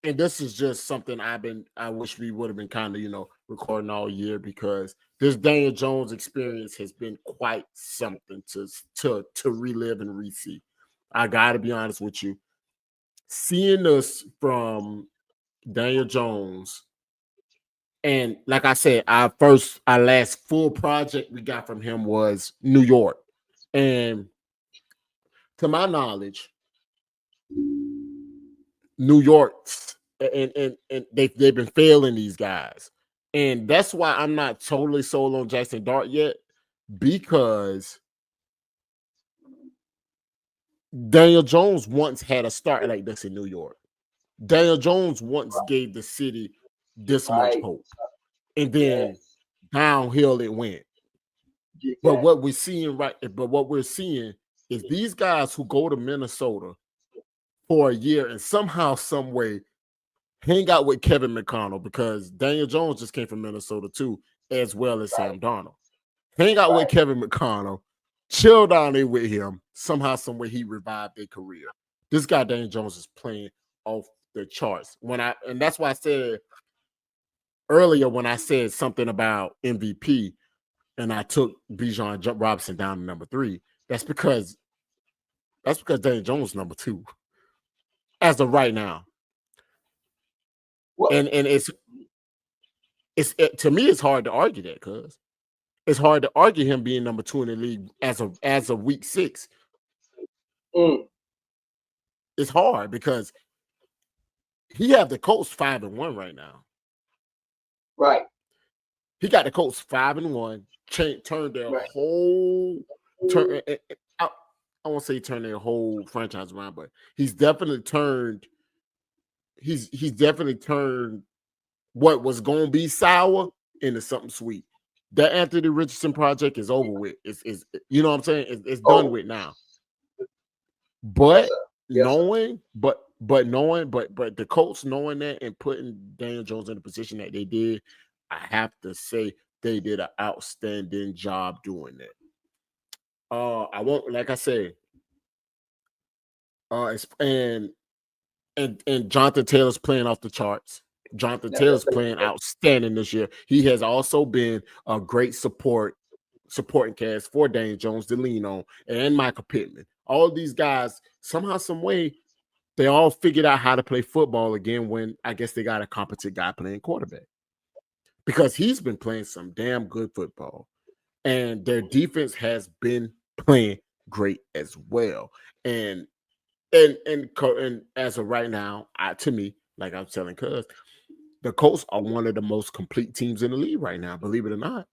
and this is just something I wish we would have been kind of, recording all year, because this Daniel Jones experience has been quite something to relive and re-see. I gotta be honest with you. Seeing this from Daniel Jones, and like I said, our last full project we got from him was New York. And to my knowledge, New York and they've been failing these guys. And that's why I'm not totally sold on Jackson Dart yet, because Daniel Jones once had a start like this in New York. Daniel Jones once gave the city this much Right. hope. And then Yes. downhill it went. Exactly. But what we're seeing is these guys who go to Minnesota for a year and somehow, some way hang out with Kevin McConnell because Daniel Jones just came from Minnesota too, as well as Sam Darnold. Hang out with Kevin McConnell, chill down there with him. Somehow, somewhere, he revived their career. This guy Daniel Jones is playing off the charts. And that's why I said earlier when I said something about MVP, and I took Bijan Robinson down to number 3. That's because Daniel Jones is number 2 as of right now. And it's to me, it's hard to argue that because it's hard to argue him being number 2 in the league as of week 6. It's hard because he have the Colts 5-1 right now. Right. He got the Colts 5-1. Turned their whole turn. I won't say turn their whole franchise around, but he's definitely turned. He's definitely turned what was going to be sour into something sweet. That Anthony Richardson project is over with. It's you know what I'm saying? It's done with now. But knowing the Colts knowing that and putting Daniel Jones in the position that they did, I have to say they did an outstanding job doing that. I won't, like I said, and Jonathan Taylor's playing off the charts. Jonathan Taylor's playing outstanding this year. He has also been a great supporting cast for Daniel Jones to lean on, and Michael Pittman. All these guys, somehow, some way, they all figured out how to play football again when I guess they got a competent guy playing quarterback. Because he's been playing some damn good football. And their defense has been playing great as well. And as of right now, to me, like I'm telling Cuz, the Colts are one of the most complete teams in the league right now, believe it or not.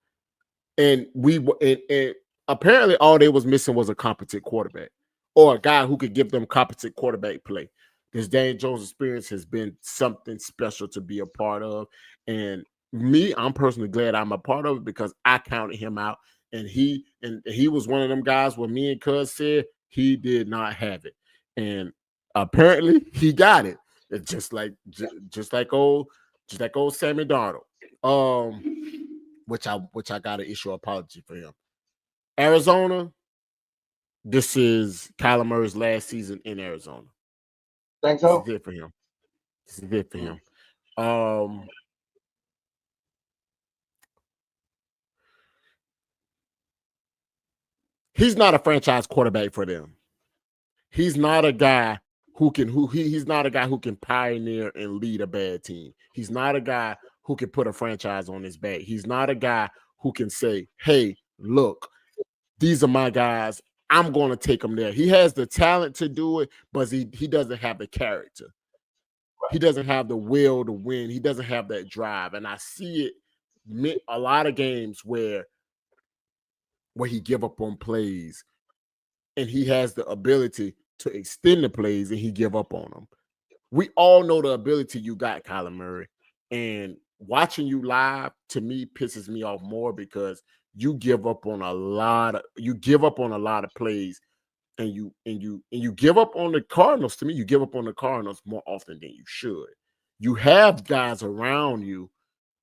And and apparently all they was missing was a competent quarterback or a guy who could give them competent quarterback play. This Daniel Jones experience has been something special to be a part of. And I'm personally glad I'm a part of it because I counted him out. And he was one of them guys where me and Cuz said he did not have it. And apparently he got it. It's just like old Sammy Darnold. Which I got to issue an apology for him. Arizona, this is Kyler Murray's last season in Arizona. Think so? This is it for him. He's not a franchise quarterback for them. He's not a guy he's not a guy who can pioneer and lead a bad team. He's not a guy who can put a franchise on his back. He's not a guy who can say, hey, look, these are my guys. I'm going to take them there. He has the talent to do it, but he doesn't have the character. He doesn't have the will to win. He doesn't have that drive. And I see it a lot of games where he give up on plays and he has the ability to extend the plays and he give up on them. We all know the ability you got, Kyler Murray. And watching you live, to me, pisses me off more because you give up on a lot of plays and you give up on the Cardinals. To me, you give up on the Cardinals more often than you should. You have guys around you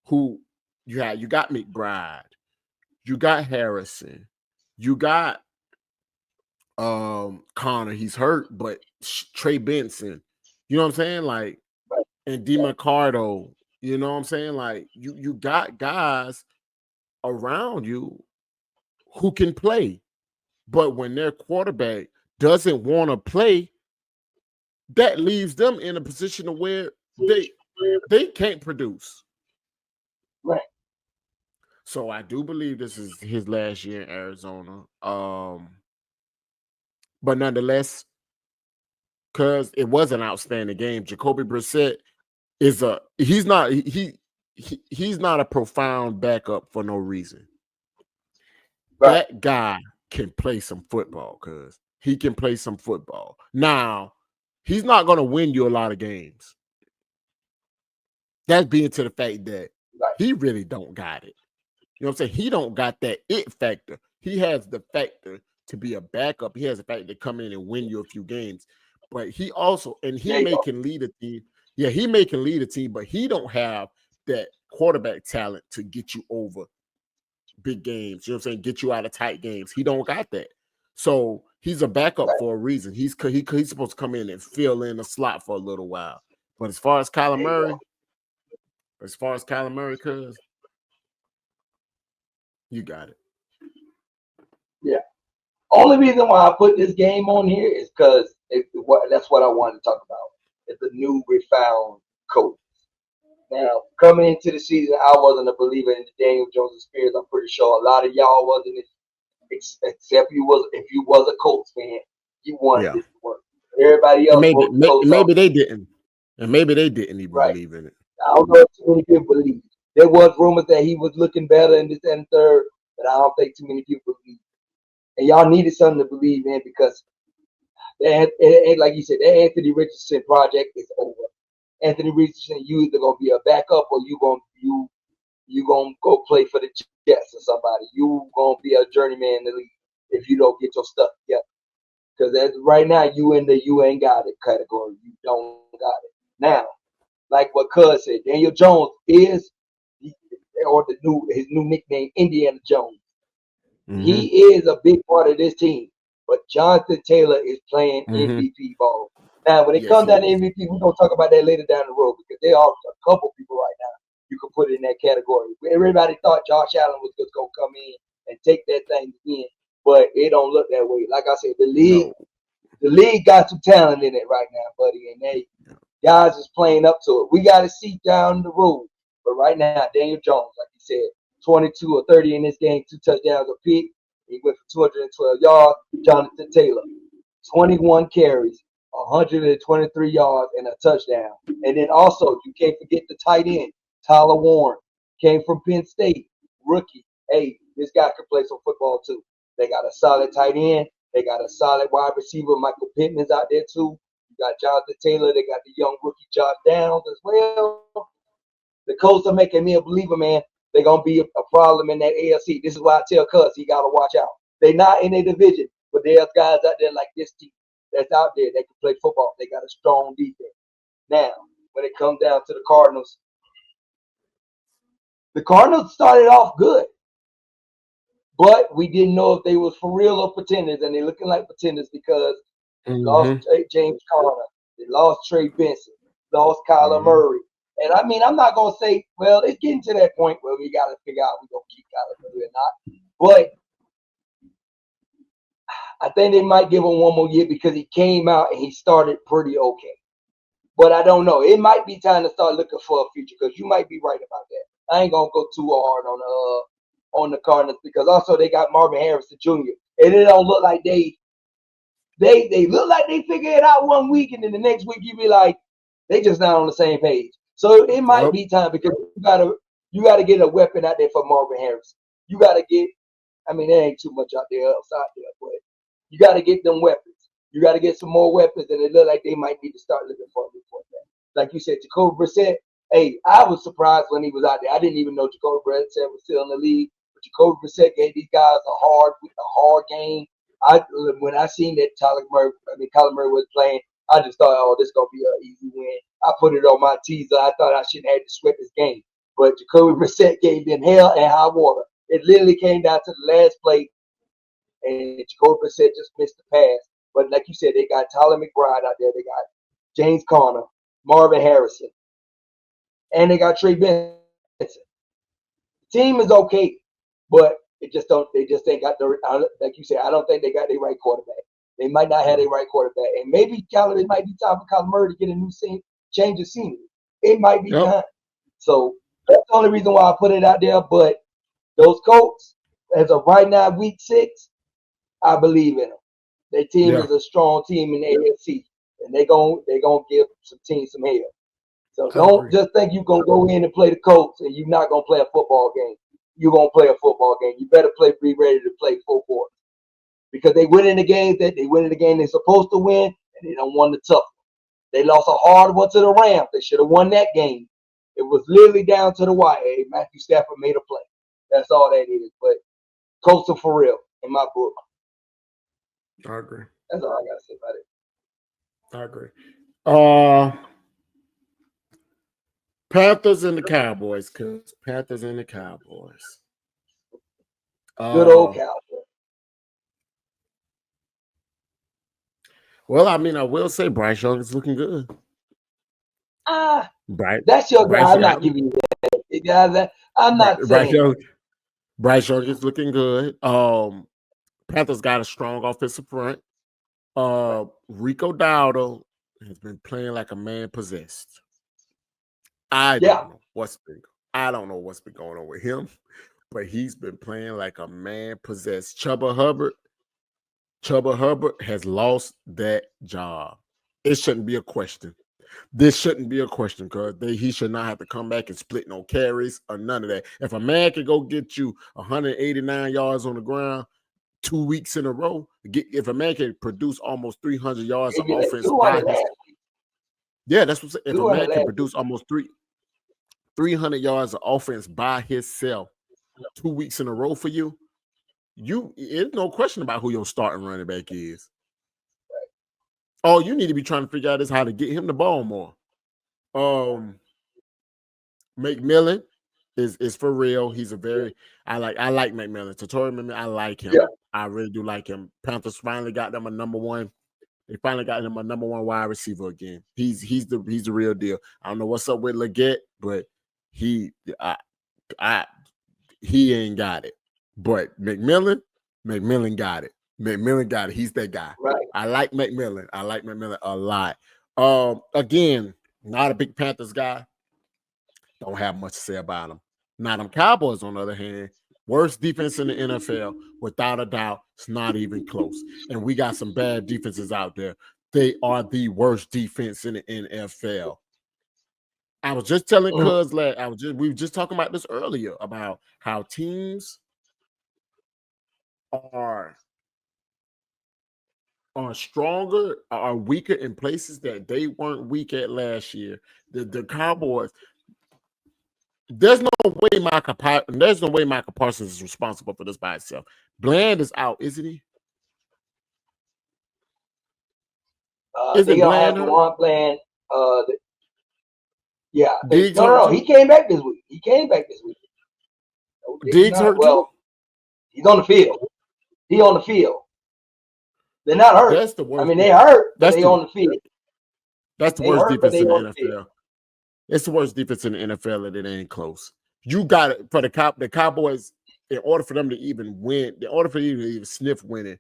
who you got McBride, you got Harrison, you got Connor, he's hurt, but Trey Benson, you know what I'm saying? Like, and DeMarcado, you know what I'm saying? Like, you got guys around you who can play. But when their quarterback doesn't want to play, that leaves them in a position of where they can't produce. Right. So I do believe this is his last year in Arizona. But nonetheless, because it was an outstanding game, Jacoby Brissett he's not a profound backup for no reason. Right. That guy can play some football because he can play some football. Now, he's not going to win you a lot of games. That's being to the fact that he really don't got it. You know what I'm saying? He don't got that it factor. He has the factor to be a backup. He has the factor to come in and win you a few games. But he also, and he can lead a team. Yeah, he can lead a team, but he don't have that quarterback talent to get you over big games. You know what I'm saying? Get you out of tight games. He don't got that. So he's a backup for a reason. He's supposed to come in and fill in a slot for a little while. But as far as Kyler Murray, cuz you got it. Yeah. Only reason why I put this game on here is because that's what I wanted to talk about. It's a new refound coach. Now, coming into the season, I wasn't a believer in the Daniel Jones experience. I'm pretty sure a lot of y'all wasn't, except if you was a Colts fan, you wanted this to work. Everybody else wrote the Colts maybe they didn't. And maybe they didn't even believe in it. I don't know if too many people believe. There was rumors that he was looking better in this and third, but I don't think too many people believe. And y'all needed something to believe in because, like you said, that Anthony Richardson project is over. Anthony Richardson, you either gonna be a backup or you gonna go play for the Jets or somebody. You gonna be a journeyman in the league if you don't get your stuff together. Because right now you in the you ain't got it category. You don't got it. Now, like what Cuz said, Daniel Jones is his new nickname, Indiana Jones. Mm-hmm. He is a big part of this team, but Jonathan Taylor is playing MVP ball. Now, when it comes down to MVP, we're gonna talk about that later down the road because there are a couple people right now you can put in that category. Everybody thought Josh Allen was just gonna come in and take that thing again, but it don't look that way. Like I said, the league got some talent in it right now, buddy, and they guys is playing up to it. We got to see down the road, but right now, Daniel Jones, like you said, 22 or 30 in this game, 2 touchdowns, a pick. He went for 212 yards. Jonathan Taylor, 21 carries, 123 yards, and a touchdown. And then also, you can't forget the tight end, Tyler Warren, came from Penn State, rookie. Hey, this guy can play some football too. They got a solid tight end. They got a solid wide receiver. Michael Pittman's out there too. You got Jonathan Taylor. They got the young rookie Josh Downs as well. The Colts are making me a believer, man. They're going to be a problem in that AFC. This is why I tell Cuz he got to watch out. They're not in a division, but there's guys out there like this team that's out there that can play football. They got a strong defense. Now, when it comes down to the Cardinals started off good, but we didn't know if they was for real or pretenders, and they're looking like pretenders because they lost James Conner, they lost Trey Benson, lost Kyler Murray. And I mean, I'm not going to say, well, it's getting to that point where we got to figure out if we're going to keep Kyler Murray or not. But I think they might give him one more year because he came out and he started pretty okay. But I don't know. It might be time to start looking for a future because you might be right about that. I ain't going to go too hard on the Cardinals because also they got Marvin Harrison Jr. And it don't look like they look like they figure it out one week and then the next week you be like, they just not on the same page. So it might be time because you gotta get a weapon out there for Marvin Harrison. You gotta get, I mean, there ain't too much out there, but you gotta get them weapons. You gotta get some more weapons, and it look like they might need to start looking for a new quarterback. Like you said, Jacoby Brissett. Hey, I was surprised when he was out there. I didn't even know Jacoby Brissett was still in the league. But Jacoby Brissett gave these guys a hard game. When I seen that Kyler Murray was playing, I just thought, oh, this is going to be an easy win. I put it on my teaser. I thought I shouldn't have to sweat this game. But Jacoby Brissett gave them hell and high water. It literally came down to the last play, and Jacoby Brissett just missed the pass. But like you said, they got Tyler McBride out there. They got James Conner, Marvin Harrison, and they got Trey Benson. The team is okay, but they just ain't got the, like you said, I don't think they got their right quarterback. They might not have their right quarterback. And maybe it might be time for Kyler Murray to get a new change of scenery. It might be time. So that's the only reason why I put it out there. But those Colts, as of right now, week 6, I believe in them. Their team is a strong team in the AFC. And they're gonna give some teams some hell. So don't just think you're going to go in and play the Colts and you're not going to play a football game. You're going to play a football game. You better be ready to play full force. Because they win in the game they're supposed to win, and they don't won the tough one. They lost a hard one to the Rams. They should have won that game. It was literally down to the wire. Hey, Matthew Stafford made a play. That's all that is. But Colts are for real in my book. I agree. That's all I got to say about it. I agree. Panthers and the Cowboys, cuz Panthers and the Cowboys. Good old Cowboys. Well, I mean, I will say Bryce Young is looking good. That's your guy. I'm not giving you that. You guys, I'm not saying Bryce Young is looking good. Panthers got a strong offensive front. Rico Dowdle has been playing like a man possessed. I don't know what's been going on with him, but he's been playing like a man possessed. Chuba Hubbard has lost that job. It shouldn't be a question. This shouldn't be a question because he should not have to come back and split no carries or none of that. If a man can go get you 189 yards on the ground 2 weeks in a row, if a man can produce almost 300 yards of offense by his, that's what if a man can produce almost 300 yards of offense by himself 2 weeks in a row for you, it's no question about who your starting running back is. All you need to be trying to figure out is how to get him the ball more. McMillan is for real. He's a very I like McMillan. Tatori, I like him. Yeah. I really do like him. Panthers finally got them a number one. They finally got him a number one wide receiver again. He's the real deal. I don't know what's up with Leggett, but he ain't got it. But McMillan got it. McMillan got it. He's that guy. Right. I like McMillan. A lot. Again, not a big Panthers guy. Don't have much to say about him. Now, them Cowboys, on the other hand, worst defense in the NFL, without a doubt. It's not even close. And we got some bad defenses out there. They are the worst defense in the NFL. I was just telling Cuz, we were just talking about this earlier about how teams are stronger, are weaker in places that they weren't weak at last year. The Cowboys. There's no way Michael Parsons is responsible for this by itself. Bland is out, isn't he? They gonna have one Bland. Yeah. No. He came back this week. Diggs hurt too? He's on the field. They're not hurt. That's the worst. I mean, they hurt. They on the field. That's the worst defense in the NFL. It's the worst defense in the NFL, and it ain't close. You got it for the Cowboys. In order for them to even win, in order for you to even sniff winning,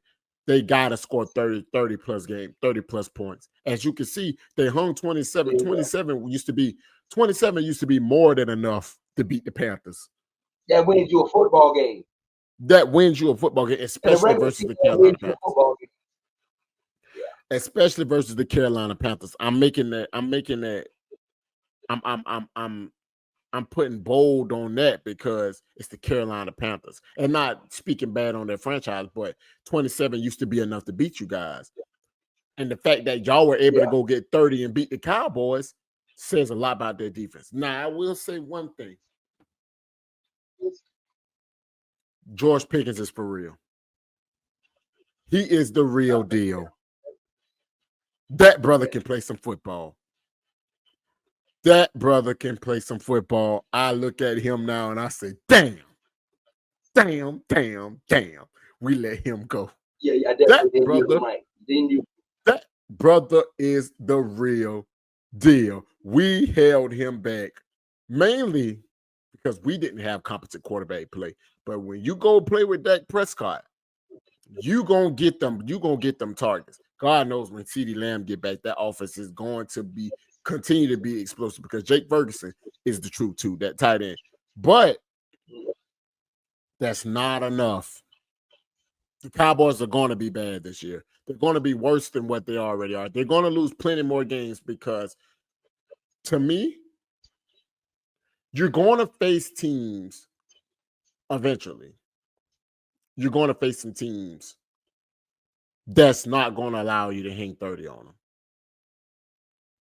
they gotta score 30 plus points. As you can see, they hung 27. Yeah. 27 used to be more than enough to beat the Panthers. That wins you a football game. Especially versus the Carolina Panthers. Yeah. Especially versus the Carolina Panthers. I'm putting bold on that because it's the Carolina Panthers. And not speaking bad on their franchise, but 27 used to be enough to beat you guys. And the fact that y'all were able to go get 30 and beat the Cowboys says a lot about their defense. Now, I will say one thing. George Pickens is for real. He is the real deal. That brother can play some football. I look at him now and I say, damn. We let him go. Yeah, that brother is the real deal. We held him back mainly because we didn't have competent quarterback play. But when you go play with Dak Prescott, you gonna get them targets. God knows when CeeDee Lamb get back, that offense is going to continue to be explosive because Jake Ferguson is the truth too, that tight end. But that's not enough. The Cowboys are going to be bad this year. They're going to be worse than what they already are. They're going to lose plenty more games because, to me, you're going to face teams eventually. You're going to face some teams that's not going to allow you to hang 30 on them.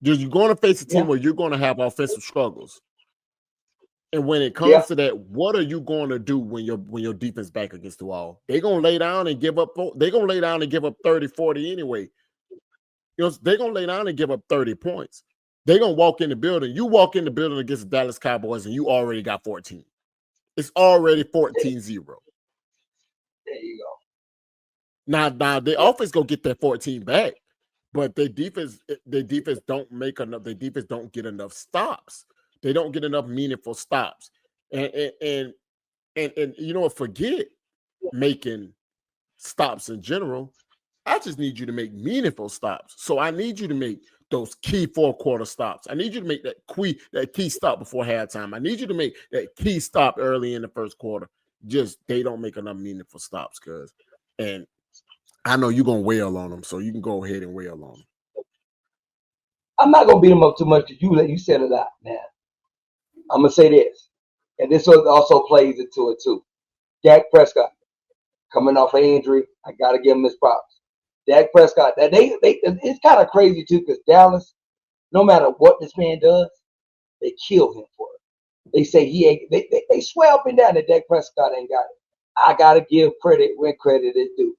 You're going to face a team where you're going to have offensive struggles. And when it comes to that, what are you going to do when your defense back against the wall? They're going to lay down and give up. They're going to lay down and give up 30, 40 anyway. They're going to lay down and give up 30 points. They're going to walk in the building. You walk in the building against the Dallas Cowboys, and you already got 14. It's already 14-0. There you go. Now the offense going to get that 14 back, but their defense don't make enough. Their defense don't get enough stops. They don't get enough meaningful stops. And you know what? Forget making stops in general. I just need you to make meaningful stops. So I need you to make those key 4-quarter stops. I need you to make that key stop before halftime. I need you to make that key stop early in the first quarter. Just they don't make enough meaningful stops, and I know you're gonna wail on them, so you can go ahead and wail on them. I'm not gonna beat them up too much because you said a lot, man. I'm gonna say this, and this also plays into it too. Dak Prescott coming off an injury, I gotta give him his props. Dak Prescott, it's kind of crazy too because Dallas, no matter what this man does, they kill him for it. They say he ain't. They swear up and down that Dak Prescott ain't got it. I gotta give credit when credit is due.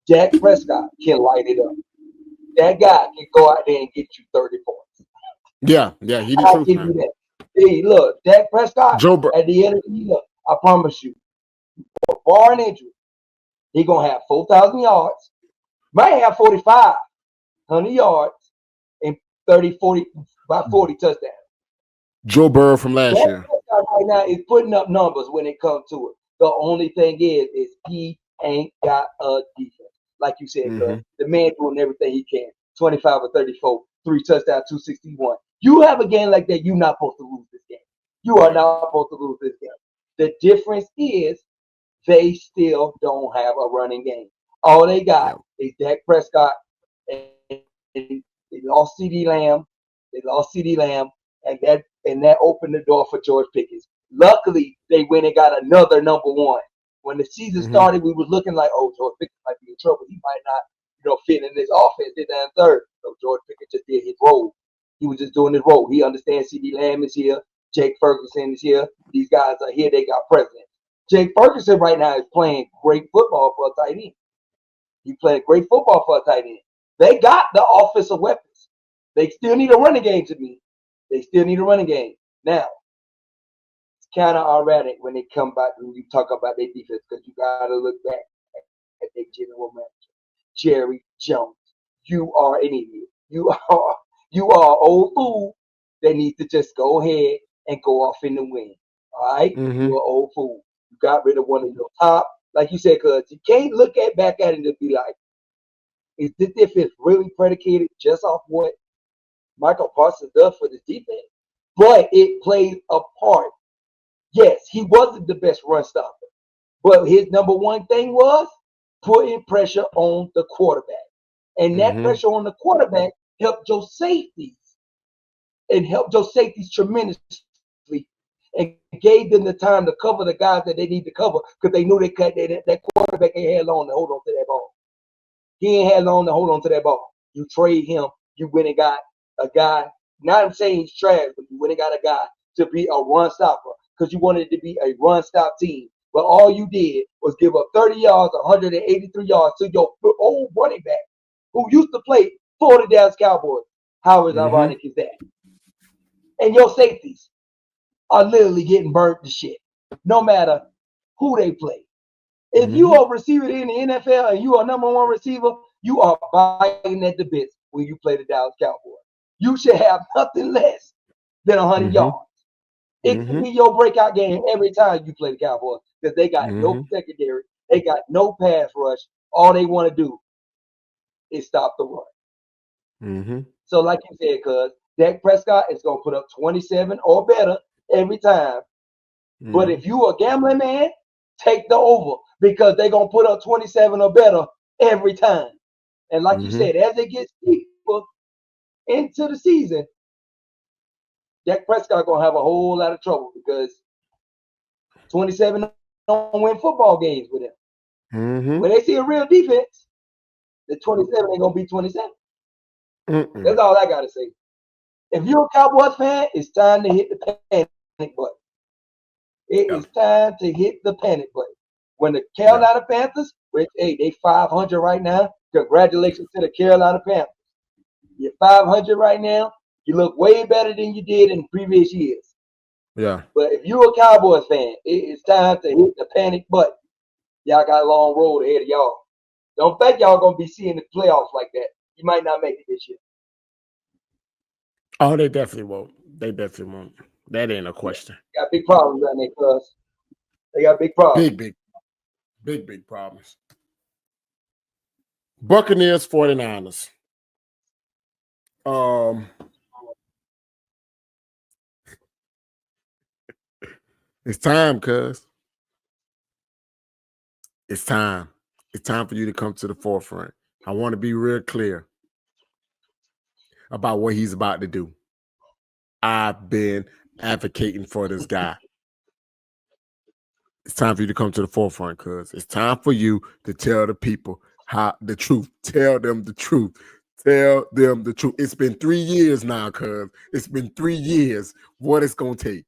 Dak Prescott can light it up. That guy can go out there and get you 30 points. Yeah, he did. I'll give you that. Hey, look, Dak Prescott, at the end of the year, I promise you, barring injury, he going to have 4,000 yards, might have 4,500 yards, and 40 touchdowns. Joe Burrow from last year. Prescott right now is putting up numbers when it comes to it. The only thing is he ain't got a defense. Like you said, the man doing everything he can. 25 or 34, 3 touchdowns, 261. You have a game like that, you're not supposed to lose this game. You are not supposed to lose this game. The difference is they still don't have a running game. All they got is Dak Prescott, and they lost CD Lamb. And that opened the door for George Pickens. Luckily, they went and got another number one. When the season started, we was looking like, oh, George Pickens might be in trouble. He might not, fit in this offense. Did that in third. So George Pickens just did his role. He was just doing his role. He understands CD Lamb is here. Jake Ferguson is here. These guys are here. They got presidents. Jake Ferguson right now is playing great football for a tight end. He playing great football for a tight end. They got the offensive weapons. They still need a running game to me. They still need a running game. Now, it's kind of erratic when you talk about their defense because you got to look back at their general manager, Jerry Jones. You are an idiot. You are an old fool that needs to just go ahead and go off in the wind. All right? You're an old fool. You got rid of one of your top, like you said, because you can't look back at it and be like, is this defense really predicated just off what Michael Parsons does for this defense? But it played a part. Yes, he wasn't the best run stopper, but his number one thing was putting pressure on the quarterback. And that pressure on the quarterback helped your safeties tremendously and gave them the time to cover the guys that they need to cover because they knew that quarterback ain't had long to hold on to that ball. He ain't had long to hold on to that ball. You trade him, you went and got a guy, not I'm saying he's trash, but you went and got a guy to be a run stopper because you wanted it to be a run stop team. But all you did was give up 30 yards, 183 yards to your old running back who used to play for the Dallas Cowboys. How ironic is that? And your safeties are literally getting burnt to shit, no matter who they play. If you are a receiver in the NFL and you are number one receiver, you are biting at the bits when you play the Dallas Cowboys. You should have nothing less than 100 yards. It could be your breakout game every time you play the Cowboys because they got no secondary. They got no pass rush. All they want to do is stop the run. So like you said, cuz Dak Prescott is going to put up 27 or better every time. But if you a gambling man, take the over because they're going to put up 27 or better every time. And like you said, as it gets deeper into the season, Dak Prescott going to have a whole lot of trouble because 27 don't win football games with him. When they see a real defense, the 27 ain't going to be 27. That's all I got to say. If you're a Cowboys fan, it's time to hit the panic button. It is time to hit the panic button. When the Carolina Panthers, which, hey, they 500 right now. Congratulations to the Carolina Panthers. You're 500 right now. You look way better than you did in previous years. Yeah. But if you're a Cowboys fan, it's time to hit the panic button. Y'all got a long road ahead of y'all. Don't think y'all gonna be seeing the playoffs like that. You might not make it this year. Oh, they definitely won't. They definitely won't. That ain't a question. Got big problems down there, cuz. They got big problems. Big problems. Buccaneers, 49ers. It's time, cuz. It's time. It's time for you to come to the forefront. I want to be real clear about what he's about to do. I've been advocating for this guy. It's time for you to come to the forefront, cuz. It's time for you to tell the people the truth. Tell them the truth. Tell them the truth. It's been 3 years now, cuz. It's been 3 years. What it's going to take.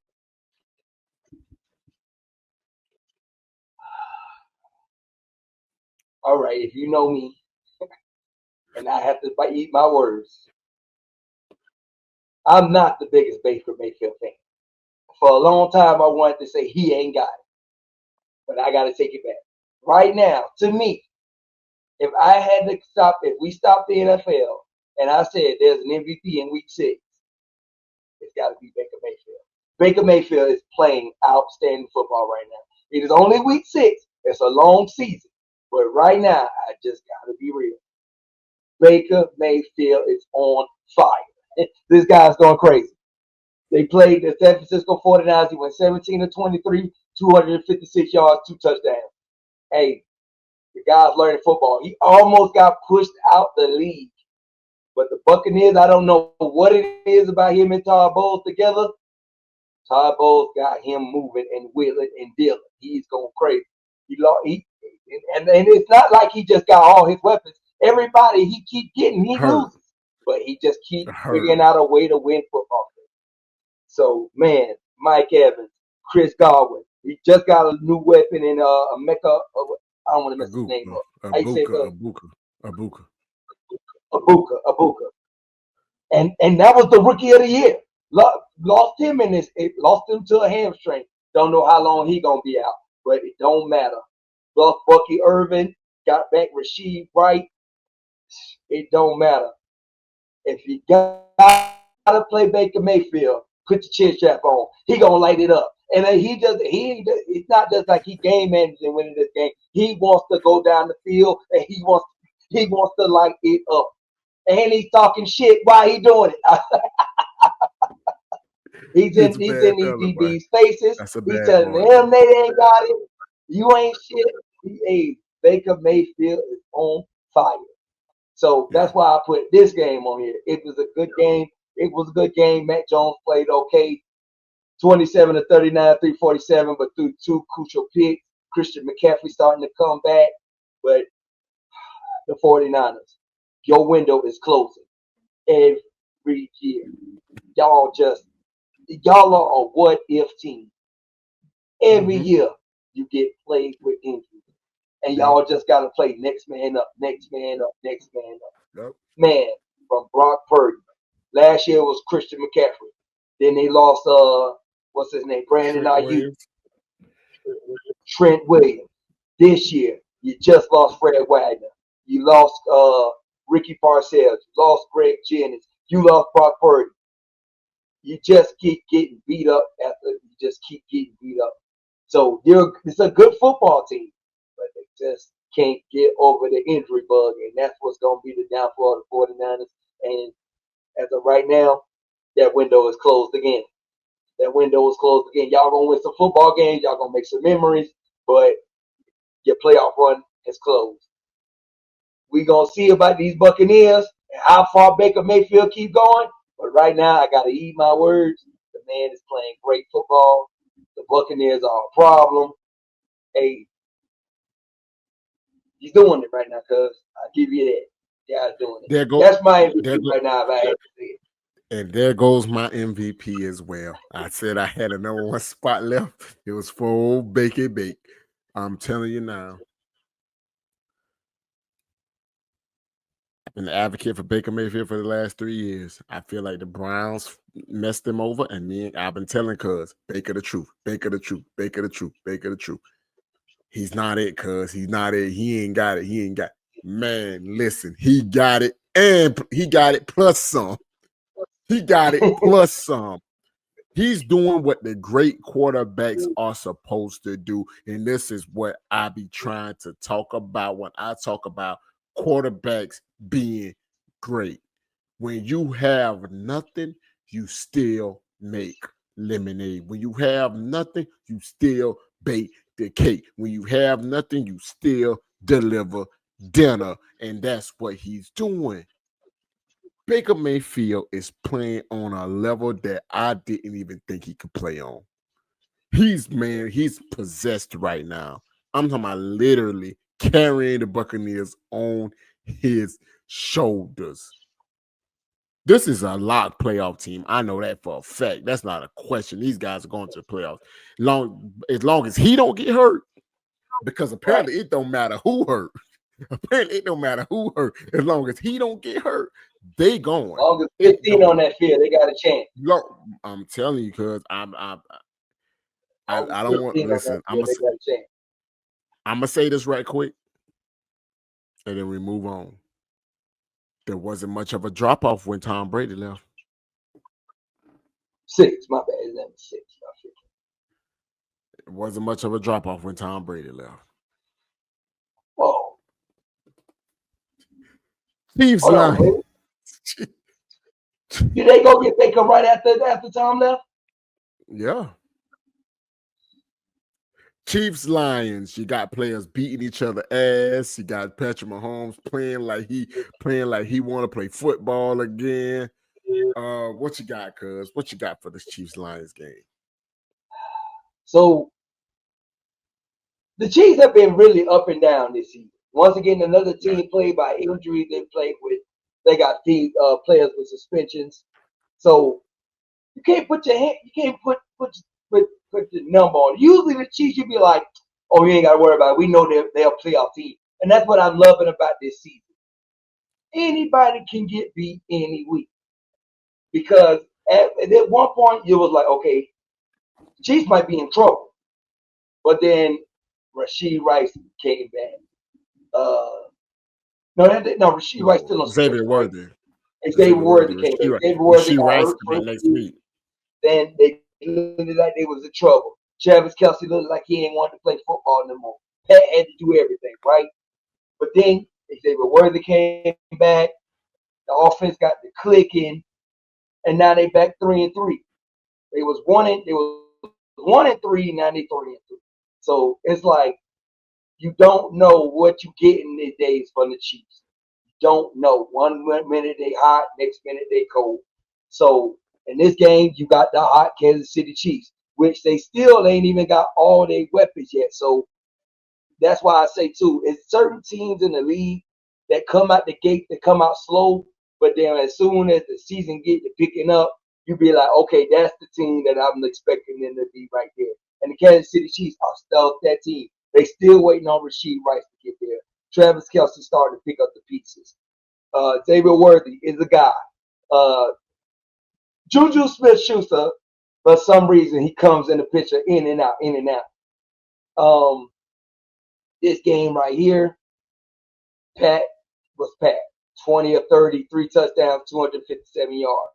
All right, if you know me, and I have to eat my words, I'm not the biggest Baker Mayfield fan. For a long time, I wanted to say he ain't got it, but I got to take it back. Right now, to me, if we stopped the NFL, and I said there's an MVP in Week 6, it's got to be Baker Mayfield. Baker Mayfield is playing outstanding football right now. It is only Week 6. It's a long season, but right now, I just got to be real. Baker Mayfield is on fire. This guy's going crazy. They played the San Francisco 49ers. He went 17 of 23, 256 yards, 2 touchdowns. Hey, the guy's learning football. He almost got pushed out the league. But the Buccaneers, I don't know what it is about him and Todd Bowles together. Todd Bowles got him moving and wheeling and dealing. He's going crazy. And it's not like he just got all his weapons. Everybody he keep getting, he loses. But he just keeps figuring out a way to win football. So, man, Mike Evans, Chris Godwin, he just got a new weapon in Mecca. I don't want to mess his name up. Abuka. And that was the rookie of the year. Lost him to a hamstring. Don't know how long he gonna be out, but it don't matter. Lost Bucky Irvin, got back Rasheed Wright. It don't matter. If you gotta play Baker Mayfield, put your chin strap on. He gonna light it up. And it's not just like he game managing winning this game. He wants to go down the field and he wants to light it up. And he's talking shit while he doing it. he's in these DB's faces. He's telling them they ain't got it. You ain't shit. Baker Mayfield is on fire. So that's why I put this game on here. It was a good game. Matt Jones played okay. 27 to 39, 347, but threw 2 crucial picks. Christian McCaffrey starting to come back. But the 49ers, your window is closing every year. Y'all are a what if team. Every year you get played with injuries. And y'all just got to play next man up. Yep. Man, from Brock Purdy. Last year was Christian McCaffrey. Then they lost, what's his name? Brandon Ayuk. Trent Williams. This year, you just lost Fred Wagner. You lost Ricky Parcells. You lost Greg Jennings. You lost Brock Purdy. You just keep getting beat up So it's a good football team, but they just can't get over the injury bug, and that's what's going to be the downfall of the 49ers. And as of right now, that window is closed again. Y'all going to win some football games. Y'all going to make some memories, but your playoff run is closed. We going to see about these Buccaneers and how far Baker Mayfield keep going. But right now, I got to eat my words. The man is playing great football. The Buccaneers are a problem. Hey, he's doing it right now, cuz. I'll give you that. Yeah, doing it. That's my MVP right now, if I had to say it. And there goes my MVP as well. I said I had a number 1 spot left. It was for old Bakey Bake. I'm telling you now. an advocate for Baker Mayfield for the last 3 years. I feel like the Browns messed them over, and I've been telling Cuz, Baker the truth, Baker the truth, Baker the truth, Baker the truth. He's not it, Cuz. He's not it. He ain't got it. He ain't got it. Man, listen, he got it, and he got it plus some. He got it plus some. He's doing what the great quarterbacks are supposed to do. And this is what I be trying to talk about when I talk about quarterbacks being great. When you have nothing, you still make lemonade. When you have nothing, you still bake the cake. When you have nothing, you still deliver dinner. And that's what he's doing. Baker Mayfield is playing on a level that I didn't even think he could play on. He's possessed right now. I'm talking about literally carrying the Buccaneers on his shoulders. This is a locked playoff team. I know that for a fact. That's not a question. These guys are going to the playoffs. As long as he don't get hurt, because apparently it don't matter who hurt. Apparently it don't matter who hurt. As long as he don't get hurt, they going. As long as 15 on that field, they got a chance. Look, I'm telling you, because I don't want to listen. I'm gonna say this right quick, and then we move on. There wasn't much of a drop off when Tom Brady left. 6, my bad. It's number 6. It wasn't much of a drop off when Tom Brady left. Oh, Chiefs line. Did they go get Baker right after Tom left? Yeah. Chiefs Lions. You got players beating each other ass. You got Patrick Mahomes playing like he want to play football again. What you got, cuz? What you got for this Chiefs Lions game? So the Chiefs have been really up and down this season. Once again, another team played by injury. They got players with suspensions. So you can't put your hand. You can't put the number on it. Usually the Chiefs, you'd be like, oh, you ain't got to worry about it. We know they're a playoff team. And that's what I'm loving about this season. Anybody can get beat any week. Because at one point, it was like, okay, the Chiefs might be in trouble. But then Rashid Rice came back. No, Rashid Rice still on Xavier Worthy. Right? Xavier Worthy came back. Xavier Worthy got Rice hurt next week. Then they looked like they was in trouble. Travis Kelce looked like he ain't want to play football no more. Pat had to do everything, right? But then Xavier Worthy came back. The offense got the clicking, and now they back 3-3. They was 1-3. Now they 3-3. So it's like you don't know what you get in these days from the Chiefs. You don't know. One minute they hot, next minute they cold. So in this game, you got the hot Kansas City Chiefs, which they still ain't even got all their weapons yet. So that's why I say, too, it's certain teams in the league that come out the gate, that come out slow, but then as soon as the season gets to picking up, you be like, okay, that's the team that I'm expecting them to be right there. And the Kansas City Chiefs are still that team. They still waiting on Rashid Rice to get there. Travis Kelce started to pick up the pieces. Xavier Worthy is a guy. Juju Smith-Schuster, for some reason, he comes in the picture in and out. This game right here, Pat was Pat. 20 of 30, 3 touchdowns, 257 yards.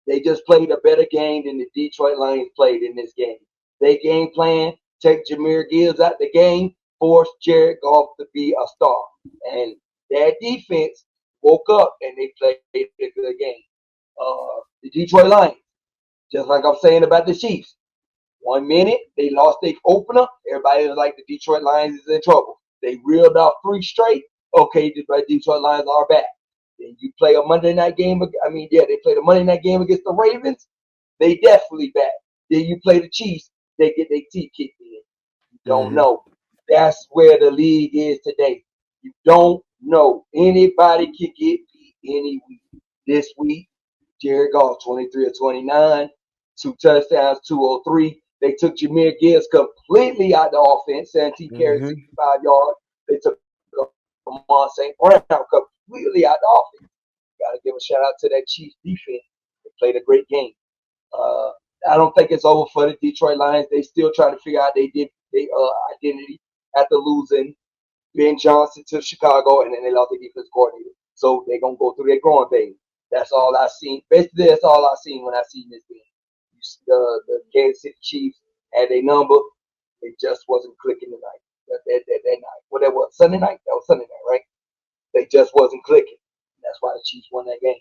They just played a better game than the Detroit Lions played in this game. Their game plan, take Jahmyr Gibbs out the game, force Jared Goff to be a star. And that defense woke up and they played a good game. The Detroit Lions, just like I'm saying about the Chiefs, 1 minute they lost their opener. Everybody was like, the Detroit Lions is in trouble. They reeled off 3 straight. Okay, the Detroit Lions are back. Then you play a Monday night game. They played a Monday night game against the Ravens. They definitely back. Then you play the Chiefs. They get their teeth kicked in. You don't know. That's where the league is today. You don't know. Anybody can get beat any week. This week, Jared Goff, 23 of 29, 2 touchdowns, 203. They took Jahmyr Gibbs completely out the offense, 17 carries, 65 yards. They took Amon St. Brown completely out the offense. Got to give a shout out to that Chiefs defense. They played a great game. Uh, I don't think it's over for the Detroit Lions. They still trying to figure out their identity after losing Ben Johnson to Chicago, and then they lost their defense coordinator. So they're gonna go through their growing phase. That's all I seen. Basically, that's all I seen when I seen this game. The Kansas City Chiefs had a number. It just wasn't clicking tonight. That night. What that was? Sunday night? That was Sunday night, right? They just wasn't clicking. That's why the Chiefs won that game.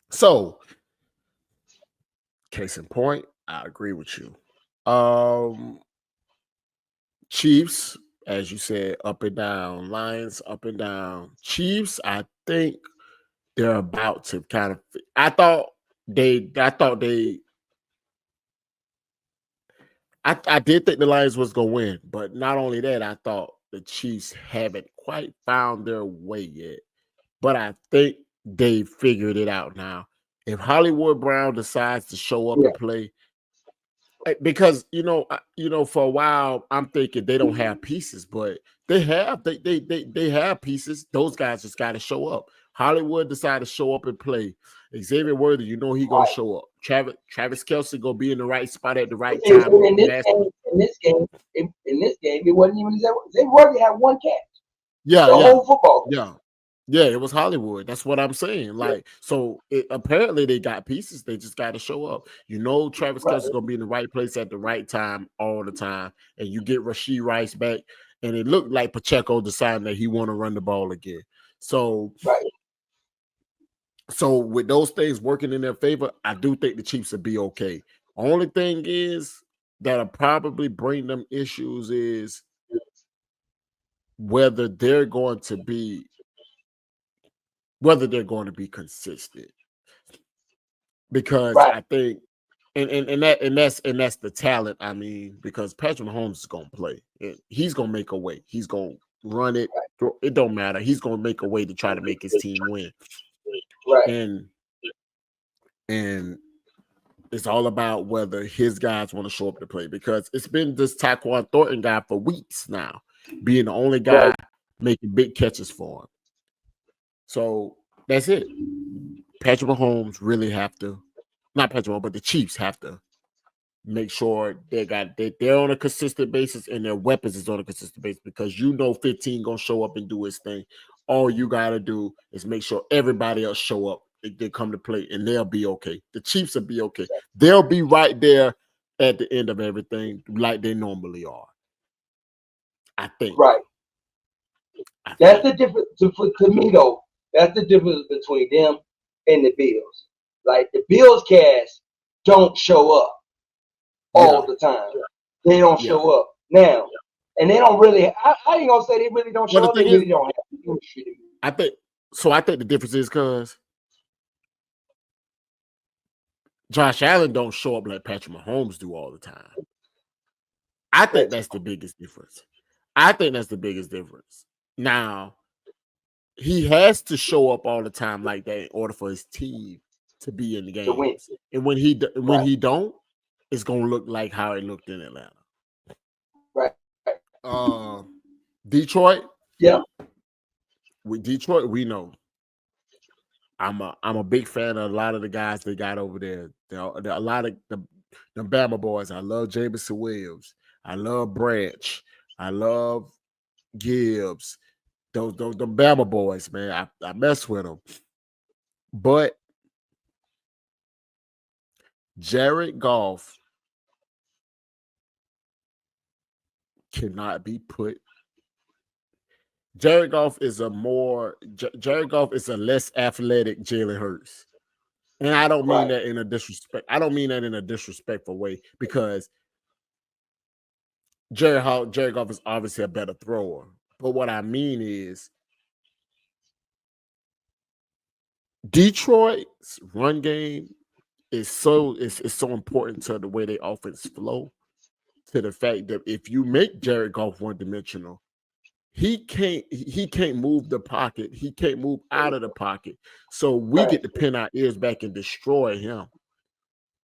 So, case in point, I agree with you. Chiefs, as you said, up and down. Lions, up and down. Chiefs, I think they're about to kind of. I did think the Lions was gonna win, but not only that, I thought the Chiefs haven't quite found their way yet. But I think they figured it out now. If Hollywood Brown decides to show up and play, because for a while I'm thinking they don't have pieces, but they have pieces. Those guys just got to show up. Hollywood decided to show up and play. Xavier Worthy, he gonna show up. Travis Kelce gonna be in the right spot at the right time. In this game, it wasn't even Xavier Worthy had one catch. Yeah, the whole football game. Yeah, it was Hollywood. That's what I'm saying. Apparently they got pieces. They just got to show up. Travis Kelce's going to be in the right place at the right time all the time. And you get Rashee Rice back, and it looked like Pacheco deciding that he want to run the ball again. So with those things working in their favor, I do think the Chiefs will be okay. Only thing is that'll probably bring them issues is whether they're going to be consistent, because I think, and that's the talent. I mean, because Patrick Mahomes is going to play, he's going to make a way. He's going to run it. It don't matter. He's going to make a way to try to make his team win. And it's all about whether his guys want to show up to play, because it's been this Tyquan Thornton guy for weeks now, being the only guy making big catches for him. So that's it. Patrick Mahomes really have to, not Patrick Mahomes, but the Chiefs have to make sure they're on a consistent basis and their weapons is on a consistent basis, because 15 gonna show up and do his thing. All you gotta do is make sure everybody else show up. They come to play and they'll be okay. The Chiefs will be okay. They'll be right there at the end of everything like they normally are. I think. That's the difference to me, though. That's the difference between them and the Bills. Like, the Bills cast don't show up all the time. They don't show up now. And they don't really, I ain't going to say they really don't show up. They really don't have chemistry. I think the difference is because Josh Allen don't show up like Patrick Mahomes do all the time. I think that's the biggest difference. Now, he has to show up all the time like that in order for his team to be in the game. And when he don't, it's gonna look like how it looked in Atlanta. Detroit. Yeah. With Detroit, we know. I'm a big fan of a lot of the guys they got over there. There are a lot of the Bama boys. I love Jameson Williams. I love Branch. I love Gibbs. Those the Bama boys, man. I mess with them. But Jared Goff cannot be put. Jared Goff is a less athletic Jalen Hurts. And I don't mean that in a disrespect. I don't mean that in a disrespectful way, because Jared Goff is obviously a better thrower. But what I mean is Detroit's run game is so important to the way they offense flow, to the fact that if you make Jared Goff one-dimensional, he can't move the pocket. He can't move out of the pocket. So we get to pin our ears back and destroy him.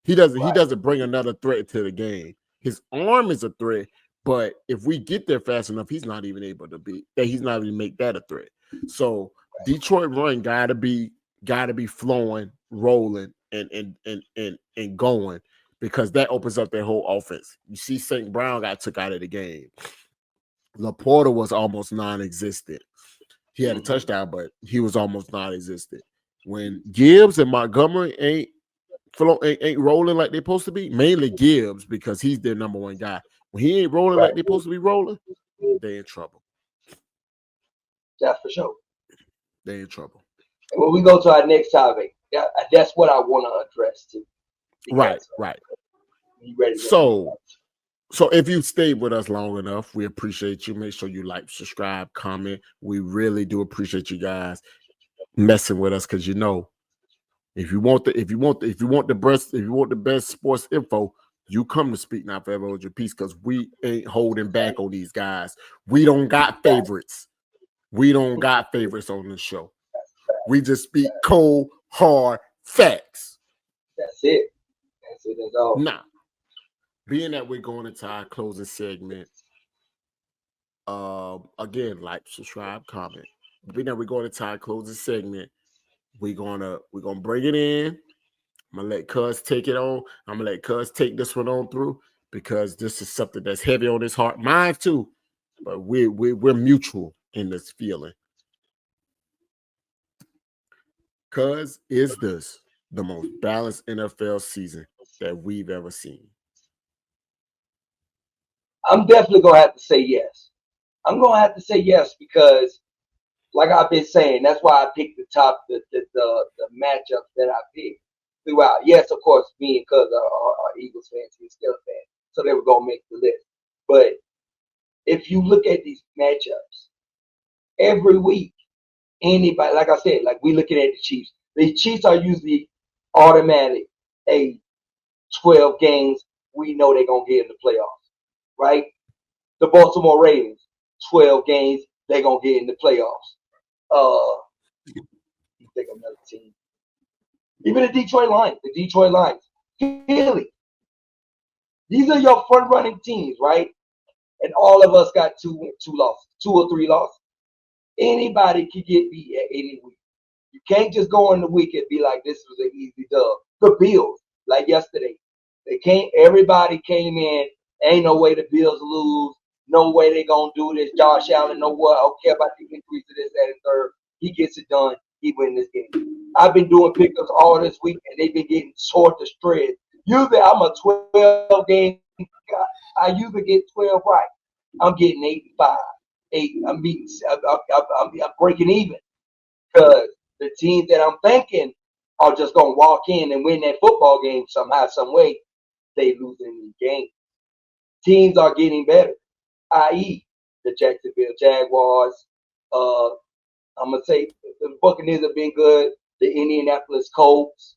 He doesn't bring another threat to the game. His arm is a threat, But if we get there fast enough, he's not even able to be that. He's not even make that a threat. So Detroit run gotta be flowing, rolling, and going, because that opens up their whole offense. You see, St. Brown got took out of the game. Laporta was almost non-existent. He had a touchdown, but he was almost non-existent. When Gibbs and Montgomery ain't rolling like they're supposed to be, mainly Gibbs because he's their number one guy. When he ain't rolling like they're supposed to be rolling, they're in trouble. That's for sure. They're in trouble. And when we go to our next topic, that's what I want to address too. Right. You ready? So if you stayed with us long enough, we appreciate you. Make sure you like, subscribe, comment. We really do appreciate you guys messing with us, because if you want the best sports info, you come to Speak Not Forever Hold Your Peace, because we ain't holding back on these guys. We don't got favorites. We don't got favorites on this show. We just speak cold, hard facts. That's it. That's all. Now, being that we're going into our closing segment, again, like, subscribe, comment. Being that we're going into our closing segment, we're gonna bring it in. I'm gonna let Cuz take it on. I'm gonna let Cuz take this one on through, because this is something that's heavy on his heart, mine too. But we're mutual in this feeling. Cuz, is this the most balanced NFL season that we've ever seen? I'm definitely gonna have to say yes. I'm gonna have to say yes because, like I've been saying, that's why I picked the matchups that I picked throughout. Yes, of course, me and Cuz are Eagles fans, he's still a fan, so they were gonna make the list. But if you look at these matchups every week, anybody, like I said, like we looking at the Chiefs. The Chiefs are usually automatic. 12 games, we know they're gonna get in the playoffs, right? The Baltimore Ravens, 12 games, they're gonna get in the playoffs. You think another team. Even the Detroit Lions, Philly. These are your front running teams, right? And all of us got two losses, 2 or 3 losses. Anybody can get beat at any week. You can't just go in the week and be like, this was an easy dub. The Bills, like yesterday, everybody came in, ain't no way the Bills lose, no way they gonna do this. Josh Allen, no what, I don't care about the increase of this, that, and third. He gets it done, he win this game. I've been doing pickups all this week, and they've been getting short to spread. Usually I'm a 12 game guy. I usually get 12 right. I'm getting 85. I'm breaking even, because the teams that I'm thinking are just gonna walk in and win that football game somehow, some way, they losing the game. Teams are getting better, i.e., the Jacksonville Jaguars. I'm gonna say the Buccaneers have been good. The Indianapolis Colts,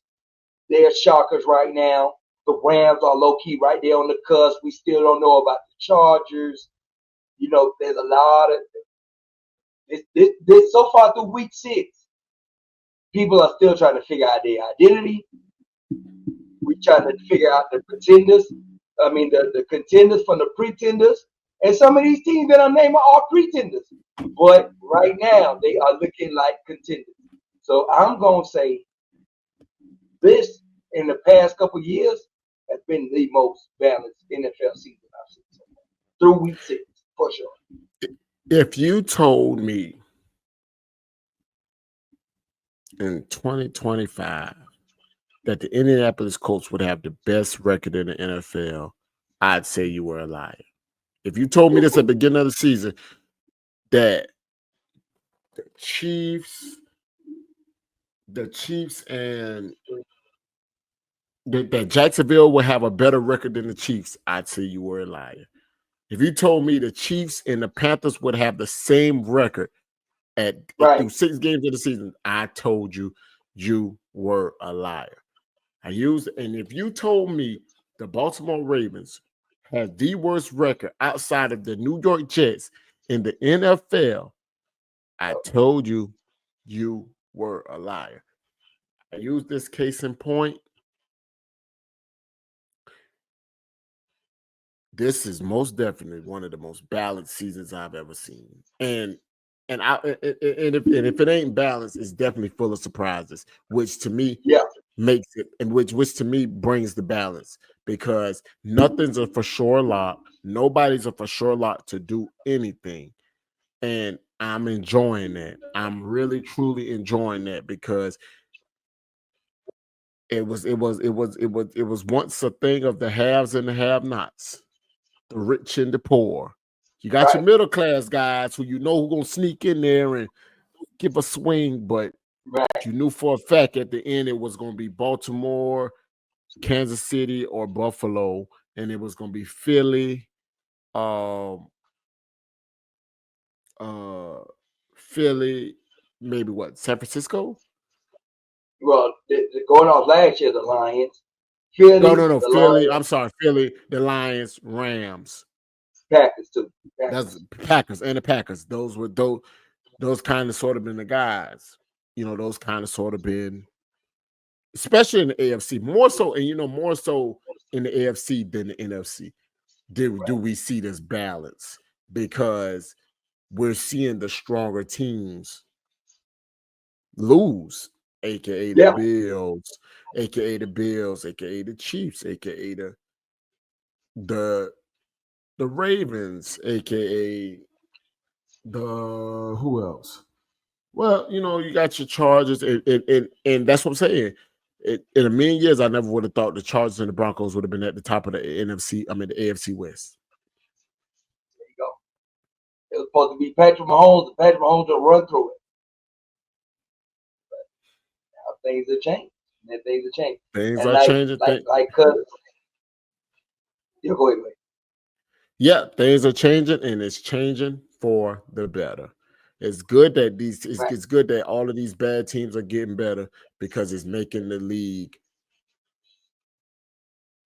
they're shockers right now. The Rams are low key right there on the cusp. We still don't know about the Chargers. There's a lot of this so far through week 6. People are still trying to figure out their identity. We're trying to figure out the pretenders. I mean, the contenders from the pretenders. And some of these teams that I'm naming are pretenders. But right now, they are looking like contenders. So I'm going to say this, in the past couple of years, has been the most balanced NFL season I've seen so far. Through week 6, for sure. If you told me in 2025 that the Indianapolis Colts would have the best record in the NFL, I'd say you were a liar. If you told me this at the beginning of the season, that the Chiefs and that Jacksonville would have a better record than the Chiefs, I'd say you were a liar. If you told me the Chiefs and the Panthers would have the same record through 6 games of the season, I told you were a liar. And if you told me the Baltimore Ravens had the worst record outside of the New York Jets in the NFL, I told you were a liar. I use this case in point. this is most definitely one of the most balanced seasons I've ever seen. And if it ain't balanced, it's definitely full of surprises, which to me Yeah, makes it, and which to me brings the balance, because nothing's a for sure lock. Nobody's a for sure lock to do anything. And I'm enjoying that. I'm really truly enjoying that, because it was once a thing of the haves and the have-nots, the rich and the poor. You got your right, middle class guys who who gonna sneak in there and give a swing, but right. you knew for a fact at the end it was gonna be Baltimore, Kansas City, or Buffalo, and it was gonna be Philly, um, uh, Philly, maybe what, San Francisco? Well, going off last year, the Lions, No, Philly, no, no, the Philly. I'm Lions, sorry, Philly, the Lions, Rams. Packers too. That's Packers. Packers and the Packers. Those kind of sort of been the guys. Those kind of sort of been, especially in the AFC, more so, and more so in the AFC than the NFC. Do we see this balance? Because we're seeing the stronger teams lose, aka the Yeah. Bills, aka the Chiefs, aka the the Ravens, aka the who else? Well, you got your Chargers, and that's what I'm saying. In a million years, I never would have thought the Chargers and the Broncos would have been at the top of the NFC. I mean, the AFC West. There you go. It was supposed to be Patrick Mahomes, and Patrick Mahomes will run through it. Now things have changed. And things have changed. Things And are like changing. like like cuz you go ahead. Yeah, things are changing, and it's changing for the better. It's good that Right. it's good that all of these bad teams are getting better, because it's making the league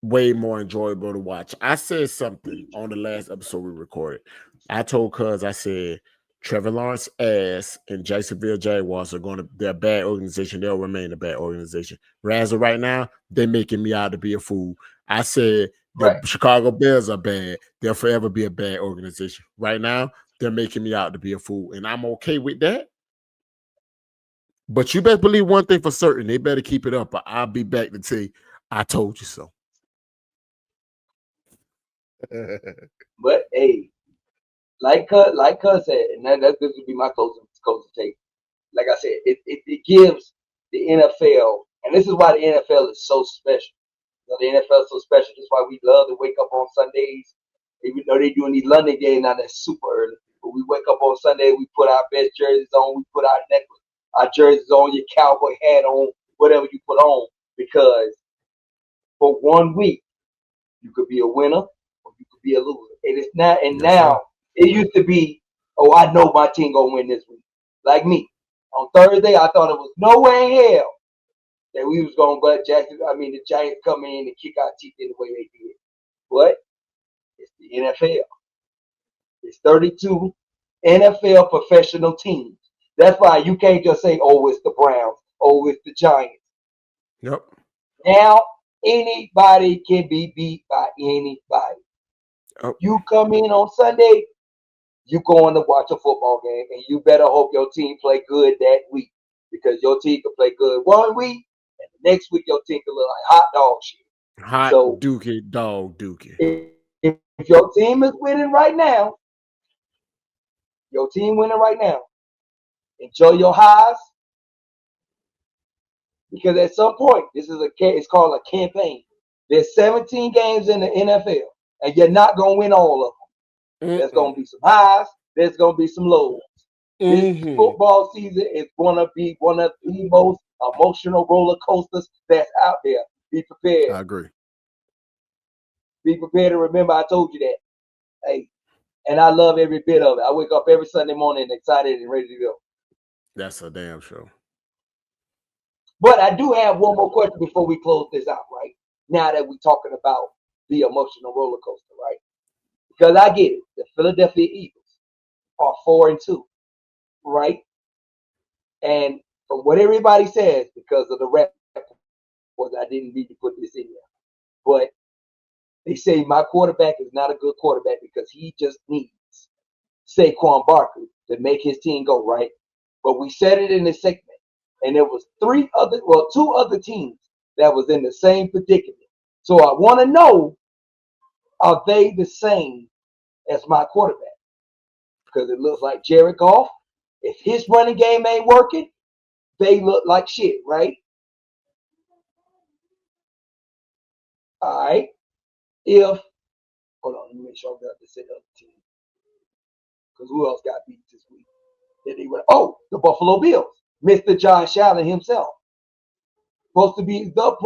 way more enjoyable to watch. I said something on the last episode we recorded. I told Cuz, I said Trevor Lawrence ass and Jacksonville Jaguars they're a bad organization. They'll remain a bad organization. As of right now, they're making me out to be a fool. I said the Right. Chicago Bears are bad. They'll forever be a bad organization. Right now, they're making me out to be a fool. And I'm okay with that. But you better believe one thing for certain. They better keep it up, or I'll be back to tell you, I told you so. But hey, like cuz said, and that this would be my closing take. Like I said, it gives the NFL, and this is why the NFL is so special. The NFL is so special. That's why we love to wake up on Sundays. Even though they're doing these London games now, that's super early. But we wake up on Sunday, we put our best jerseys on, we put our necklace, our jerseys on, your cowboy hat on, whatever you put on, because for 1 week you could be a winner or you could be a loser. And it's not. And Yes, sir. now it used to be, oh, I know my team gonna win this week. Like me on Thursday, I thought it was no way in hell that we was gonna let the Giants come in and kick our teeth in the way they did. But it's the NFL. It's 32 NFL professional teams. That's why you can't just say, oh, it's the Browns, oh, it's the Giants. Yep. Now anybody can be beat by anybody. Oh, You come in on Sunday, you going to watch a football game, and you better hope your team play good that week, because your team can play good 1 week, and the next week your team can look like hot dog shit. hot So dookie, dog dookie. if your team is winning right now, your team winning right now, enjoy your highs, because at some point it's called a campaign. There's 17 games in the NFL, and you're not gonna win all of them. There's gonna be some highs. There's gonna be some lows. This Mm-hmm. football season is gonna be one of the most emotional roller coasters that's out there. Be prepared. I agree. Be prepared to remember I told you that. Hey, and I love every bit of it. I wake up every Sunday morning excited and ready to go. That's a damn show. But I do have one more question before we close this out, right? Now that we're talking about the emotional roller coaster, right? Because I get it. The Philadelphia Eagles are 4-2, right? And from what everybody says, because of the rep, was I didn't need to put this in there. But They say my quarterback is not a good quarterback because he just needs Saquon Barkley to make his team go right. But we said it in this segment, and there was two other teams that was in the same predicament. So I want to know, are they the same as my quarterback? Because it looks like Jared Goff, if his running game ain't working, they look like shit, right? All right. Hold on, let me make sure I got this other team. Because who else got beat this week? The Buffalo Bills. Mr. Josh Allen himself. Supposed to be the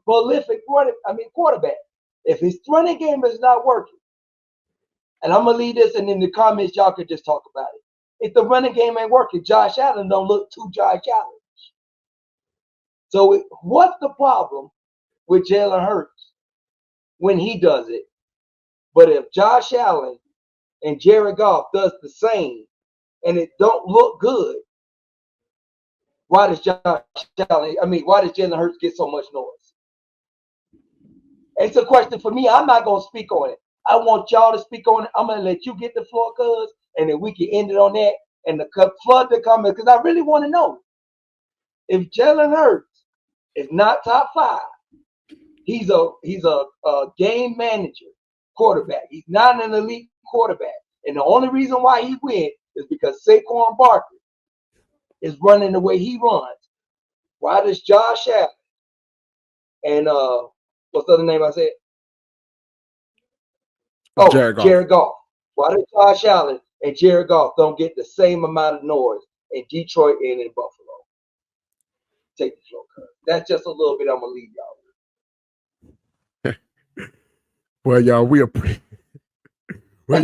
prolific quarterback. If his running game is not working, and I'm going to leave this, and in the comments, y'all could just talk about it. If the running game ain't working, Josh Allen don't look too Josh Allen. So what's the problem with Jalen Hurts when he does it? But if Josh Allen and Jared Goff does the same and it don't look good, why does Jalen Hurts get so much noise? It's a question for me. I'm not going to speak on it. I want y'all to speak on it. I'm going to let you get the floor, cuz, and then we can end it on that and flood the comments, because I really want to know if Jalen Hurts is not top 5. He's a game manager quarterback. He's not an elite quarterback. And the only reason why he wins is because Saquon Barkley is running the way he runs. Why does Josh Allen and what's the other name I said? Jared Goff. Why does Josh Allen and Jared Goff don't get the same amount of noise in Detroit and in Buffalo? Take the floor, cuz. That's just a little bit I'm going to leave y'all with. Well, y'all, we appreciate we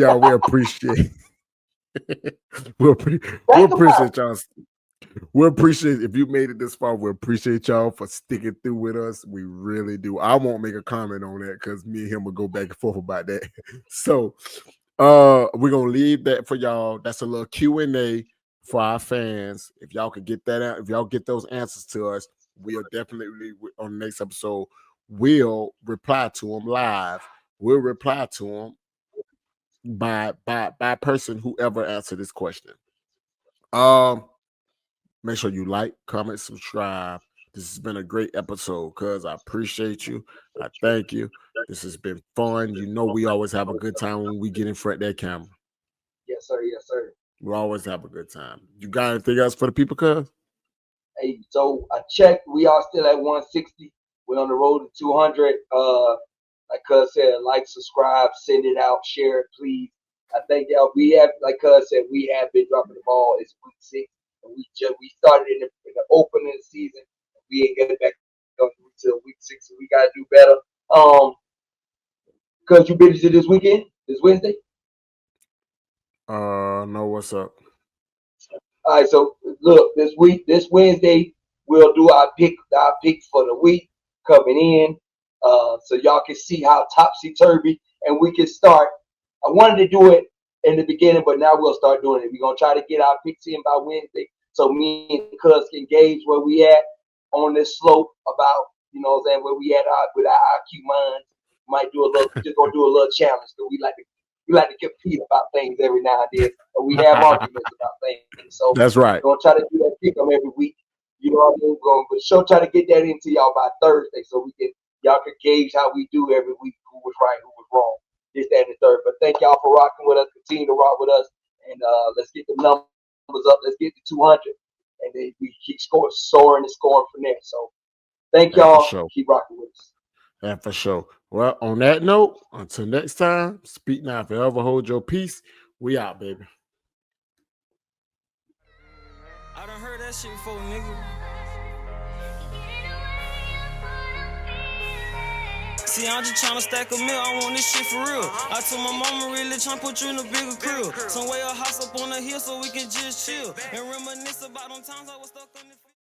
appreciate y'all. We appreciate if you made it this far. We appreciate y'all for sticking through with us. We really do. I won't make a comment on that because me and him will go back and forth about that. So we're gonna leave that for y'all. That's a little Q&A for our fans. If y'all could get that out, if y'all get those answers to us, we'll definitely on the next episode, we'll reply to them live. We'll reply to them by person whoever answered this question. Make sure you like, comment, subscribe. This has been a great episode, cuz I appreciate you. I thank you. This has been fun. You know we always have a good time when we get in front of that camera. Yes, sir. Yes, sir. We always have a good time. You got anything else for the people, cuz? Hey, so I checked. We are still at 160. We're on the road to 200. Like cuz said, like, subscribe, send it out, share it, please. I think y'all, we have, like cuz said, we have been dropping the ball. It's week 6. And we started in the opening of the season. We ain't getting back until week 6, so we gotta do better. Cuz you busy this weekend? This Wednesday? No, what's up? All right, so look, this Wednesday, we'll do our pick for the week coming in. So y'all can see how topsy-turvy, and we can start. I wanted to do it in the beginning, but now we'll start doing it. We're going to try to get our picks in by Wednesday so me and Cuz can gauge where we at on this slope about, you know what I'm saying, where we at with our IQ minds. Might do a little, just going to do a little challenge because we like to compete about things every now and then, and we have arguments about things. So that's right. We're going to try to do that pick 'em every week. You know what I mean? We're going to try to get that into y'all by Thursday so y'all can gauge how we do every week, who was right, who was wrong. This, that, and the third. But thank y'all for rocking with us. Continue to rock with us. And let's get the numbers up. Let's get to 200. And then we keep soaring and scoring from there. So thank y'all. Sure. Keep rocking with us. Yeah, for sure. Well, on that note, until next time, speak now. Forever hold your peace. We out, baby. I done heard that shit before, nigga. See, I'm just tryna stack a meal, I want this shit for real. I told my mama really tryna put you in a bigger crib. Some way a house up on the hill so we can just chill and reminisce about them times I was stuck on this.